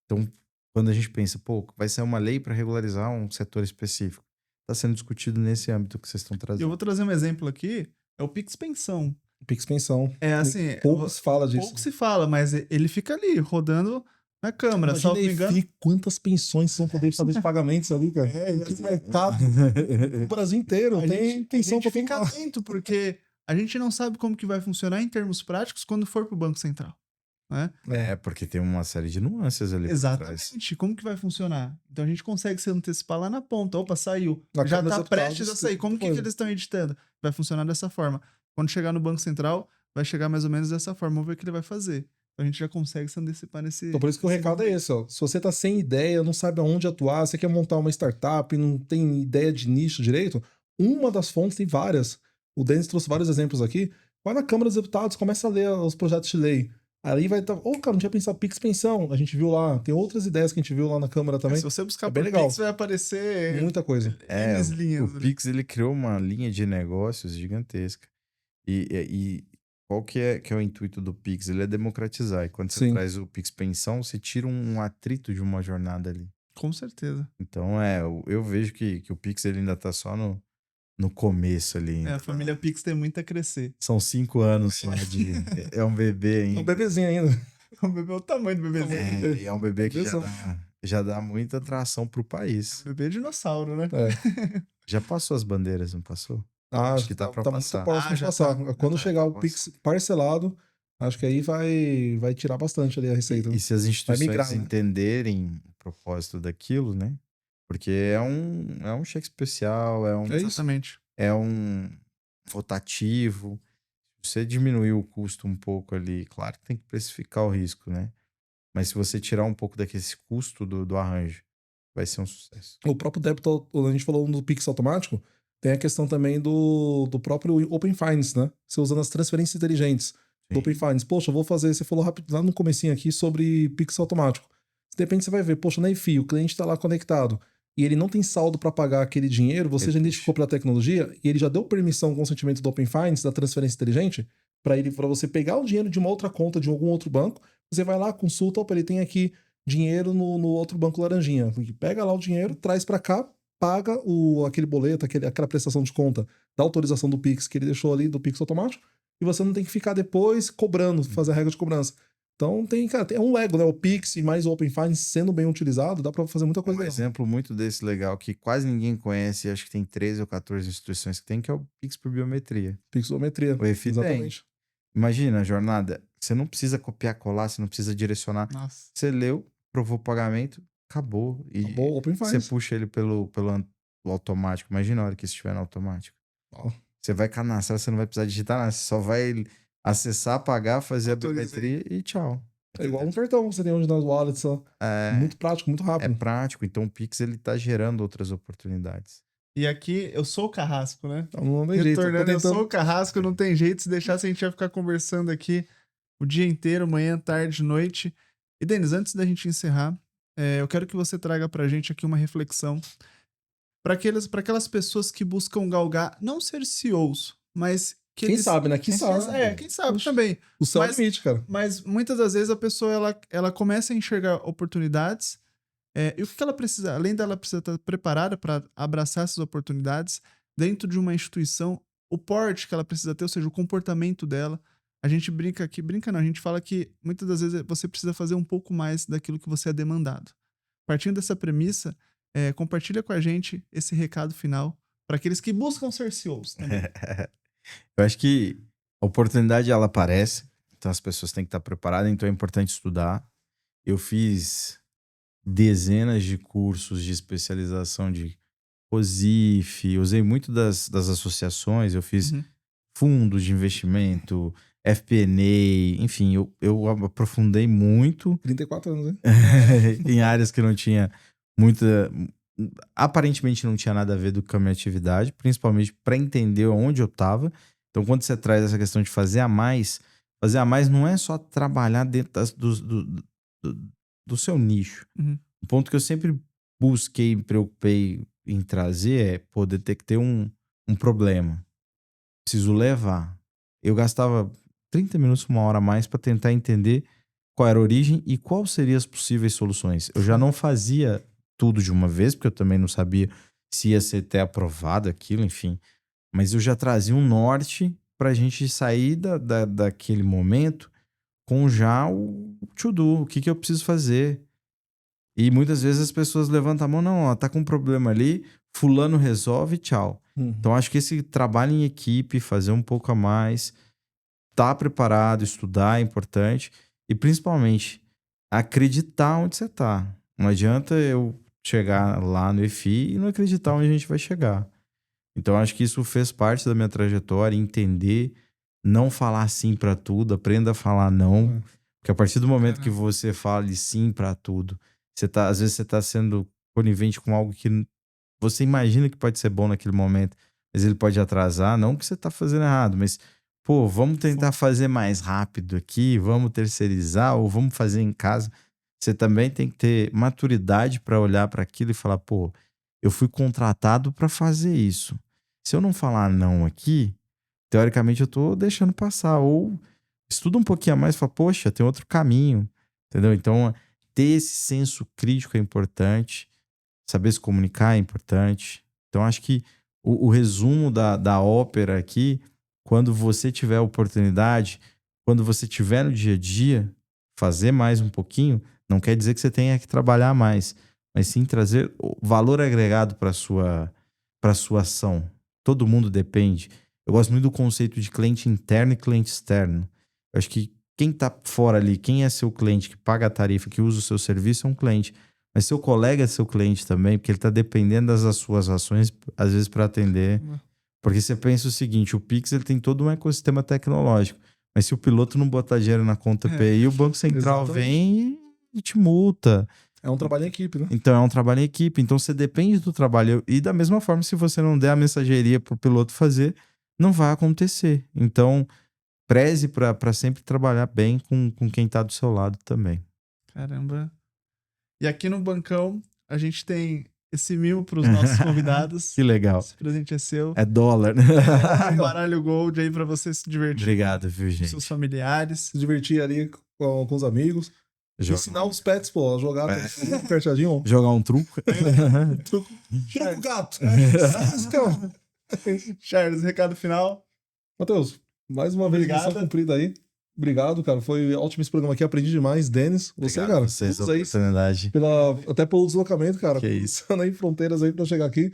Então, quando a gente pensa, vai ser uma lei para regularizar um setor específico. Está sendo discutido nesse âmbito que vocês estão trazendo. Eu vou trazer um exemplo aqui, é o Pix Pensão. Pix Pensão. Assim, pouco se fala disso. Pouco se fala, mas ele fica ali, rodando na Câmara, Imagina salvo me engano. Quantas pensões vão poder fazer de pagamentos ali, cara. Que mercado. O Brasil inteiro tem pensão para pra ficar atento, porque a gente não sabe como que vai funcionar em termos práticos quando for pro Banco Central. Né? Porque tem uma série de nuances ali. Exatamente. Como que vai funcionar? Então a gente consegue se antecipar lá na ponta. Opa, saiu. Já tá prestes a sair. Como que eles estão editando? Vai funcionar dessa forma. Quando chegar no Banco Central, vai chegar mais ou menos dessa forma. Vamos ver o que ele vai fazer. Então a gente já consegue se antecipar nesse... Então por isso que o recado é esse, ó. Se você tá sem ideia, não sabe aonde atuar, você quer montar uma startup, não tem ideia de nicho direito, uma das fontes, tem várias. O Denis trouxe vários exemplos aqui. Vai na Câmara dos Deputados, começa a ler os projetos de lei. Aí vai estar, cara, não tinha pensado Pix Pensão. A gente viu lá, tem outras ideias que a gente viu lá na Câmara também. Se você buscar bem por legal. Pix, vai aparecer muita coisa. O Pix, ele criou uma linha de negócios gigantesca. E qual que é o intuito do Pix? Ele é democratizar. E quando você traz o Pix Pensão, você tira um atrito de uma jornada ali. Com certeza. Então, eu vejo que o Pix ele ainda tá só no começo ali. A família Pix tem muito a crescer. São 5 anos só de... É um bebê ainda. É um bebezinho ainda. É um bebê, o tamanho do bebezinho. É um bebê que já dá muita atração pro país. Bebê dinossauro, né? Já passou as bandeiras, não passou? Acho que tá pra passar. Muito próximo de passar. Quando chegar o Pix parcelado, acho que aí vai tirar bastante ali a receita. E se as instituições entenderem o propósito daquilo, né? Porque é um cheque especial, Exatamente. É um rotativo. Se você diminuir o custo um pouco ali, claro que tem que precificar o risco, né? Mas se você tirar um pouco daquele custo do arranjo, vai ser um sucesso. O próprio débito, a gente falou do Pix automático, tem a questão também do próprio Open Finance, né? Você usando as transferências inteligentes do Open Finance. Poxa, eu vou fazer, você falou rápido lá no comecinho aqui sobre Pix automático. De repente você vai ver, poxa, na EFI, o cliente está lá conectado e ele não tem saldo para pagar aquele dinheiro, você já identificou pela tecnologia e ele já deu permissão, consentimento do Open Finance, da transferência inteligente, para você pegar o dinheiro de uma outra conta de algum outro banco, você vai lá, consulta, opa, ele tem aqui dinheiro no outro banco laranjinha. Pega lá o dinheiro, traz para cá, paga aquele boleto, aquela prestação de conta da autorização do Pix que ele deixou ali, do Pix automático, e você não tem que ficar depois cobrando, fazer a regra de cobrança. Então é um Lego, né? O Pix e mais o Open Finance sendo bem utilizado, dá para fazer muita coisa. Um exemplo muito desse legal que quase ninguém conhece, acho que tem 13 ou 14 instituições que tem, que é o Pix por biometria. Pix por biometria. O EFI exatamente. Imagina a jornada, você não precisa copiar, colar, você não precisa direcionar. Nossa. Você leu, provou o pagamento, acabou. E acabou, Open Finance. Você puxa ele pelo automático. Imagina a hora que isso estiver no automático. Você vai cadastrar, você não vai precisar digitar nada, você só vai acessar, pagar, fazer a biometria e tchau. É igual um cartão que você tem hoje nas wallets. Muito prático, muito rápido. É prático, então o Pix ele tá gerando outras oportunidades. E aqui, eu sou o Carrasco, né? Então, não tem jeito. Retornando, eu sou o Carrasco, não tem jeito. Se deixasse, a gente ia ficar conversando aqui o dia inteiro, manhã, tarde, noite. E, Denis, antes da gente encerrar, eu quero que você traga pra gente aqui uma reflexão para aquelas pessoas que buscam galgar, não ser CEOs, mas que Quem eles... sabe, né? Quem sabe. Quem sabe também. O céu é o limite, cara. Mas muitas das vezes a pessoa, ela começa a enxergar oportunidades, e o que ela precisa, além dela precisar estar preparada para abraçar essas oportunidades dentro de uma instituição, o porte que ela precisa ter, ou seja, o comportamento dela. A gente brinca não, a gente fala que muitas das vezes você precisa fazer um pouco mais daquilo que você é demandado. Partindo dessa premissa, compartilha com a gente esse recado final para aqueles que buscam ser CEOs também. Eu acho que a oportunidade, ela aparece, então as pessoas têm que estar preparadas, então é importante estudar. Eu fiz dezenas de cursos de especialização de COSIF, usei muito das associações, eu fiz fundos de investimento, FP&A, enfim, eu aprofundei muito. 34 anos, hein? Em áreas que não tinha aparentemente não tinha nada a ver com a minha atividade, principalmente para entender onde eu estava. Então, quando você traz essa questão de fazer a mais não é só trabalhar dentro do seu nicho. O ponto que eu sempre busquei, me preocupei em trazer é poder ter que ter um problema. Preciso levar. Eu gastava 30 minutos, 1 hora a mais para tentar entender qual era a origem e quais seriam as possíveis soluções. Eu já não fazia tudo de uma vez, porque eu também não sabia se ia ser até aprovado aquilo, enfim. Mas eu já trazia um norte para a gente sair daquele momento com já o to-do, o que eu preciso fazer. E muitas vezes as pessoas levantam a mão, não, ó, tá com um problema ali, fulano resolve, tchau. Então acho que esse trabalho em equipe, fazer um pouco a mais, tá preparado, estudar é importante e principalmente acreditar onde você tá. Não adianta eu chegar lá no EFI e não acreditar onde a gente vai chegar. Então acho que isso fez parte da minha trajetória, entender, não falar sim para tudo, aprenda a falar não, porque a partir do momento que você fale sim para tudo, às vezes você tá sendo conivente com algo que você imagina que pode ser bom naquele momento, mas ele pode atrasar, não que você tá fazendo errado, mas pô, vamos tentar fazer mais rápido aqui, vamos terceirizar ou vamos fazer em casa. Você também tem que ter maturidade para olhar para aquilo e falar, pô, eu fui contratado para fazer isso. Se eu não falar não aqui, teoricamente eu tô deixando passar. Ou estuda um pouquinho a mais e fala, poxa, tem outro caminho. Entendeu? Então, ter esse senso crítico é importante. Saber se comunicar é importante. Então, acho que o resumo da ópera aqui, quando você tiver a oportunidade, quando você tiver no dia a dia, fazer mais um pouquinho, não quer dizer que você tenha que trabalhar mais, mas sim trazer valor agregado para a sua ação. Todo mundo depende. Eu gosto muito do conceito de cliente interno e cliente externo. Eu acho que quem está fora ali, quem é seu cliente, que paga a tarifa, que usa o seu serviço, é um cliente. Mas seu colega é seu cliente também, porque ele está dependendo das suas ações, às vezes, para atender. Porque você pensa o seguinte, o Pix ele tem todo um ecossistema tecnológico, mas se o piloto não botar dinheiro na conta PI, o Banco Central vem e te multa. É um trabalho em equipe, né? Então, é um trabalho em equipe. Então, você depende do trabalho. E da mesma forma, se você não der a mensageria para o piloto fazer, não vai acontecer. Então, preze para sempre trabalhar bem com quem está do seu lado também. Caramba. E aqui no Bancão, a gente tem esse mimo para os nossos convidados. Que legal. Esse presente é seu. É dólar, né? Um baralho Gold aí para você se divertir. Obrigado, viu, gente? Com seus familiares. Se divertir ali com os amigos. Ensinar os pets, pô, a jogar carteadinho. Jogar um truco. Tira o gato. Charles, recado final. Matheus, mais uma vez, missão cumprida aí. Obrigado, cara. Foi ótimo esse programa aqui. Aprendi demais. Denis, você, cara. Vocês, a oportunidade. Até pelo deslocamento, cara. Que isso. Passando aí fronteiras aí pra chegar aqui.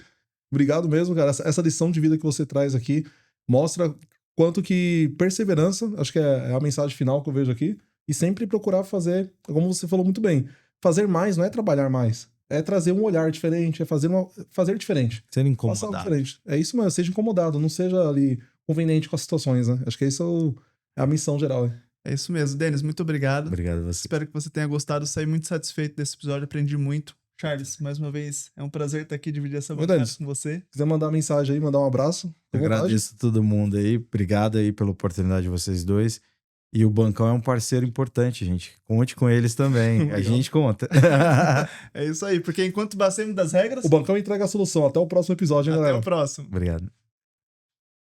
Obrigado mesmo, cara. Essa lição de vida que você traz aqui mostra quanto que perseverança, acho que é a mensagem final que eu vejo aqui. E sempre procurar fazer, como você falou muito bem, fazer mais não é trabalhar mais. É trazer um olhar diferente, é fazer diferente. Ser incomodado. Diferente. É isso mesmo, seja incomodado, não seja ali conveniente com as situações, né? Acho que isso é a missão geral. É isso mesmo. Denis, muito obrigado. Obrigado a você. Espero que você tenha gostado. Saí muito satisfeito desse episódio, aprendi muito. Charles, mais uma vez, é um prazer estar aqui dividir essa Denis, bancada com você. Se quiser mandar mensagem aí, mandar um abraço. Eu agradeço a todo mundo aí. Obrigado aí pela oportunidade de vocês dois. E o Bancão é um parceiro importante, gente. Conte com eles também. A gente conta. É isso aí, porque enquanto batemos das regras... O Bancão entrega a solução. Até o próximo episódio, hein, galera? Até o próximo. Obrigado.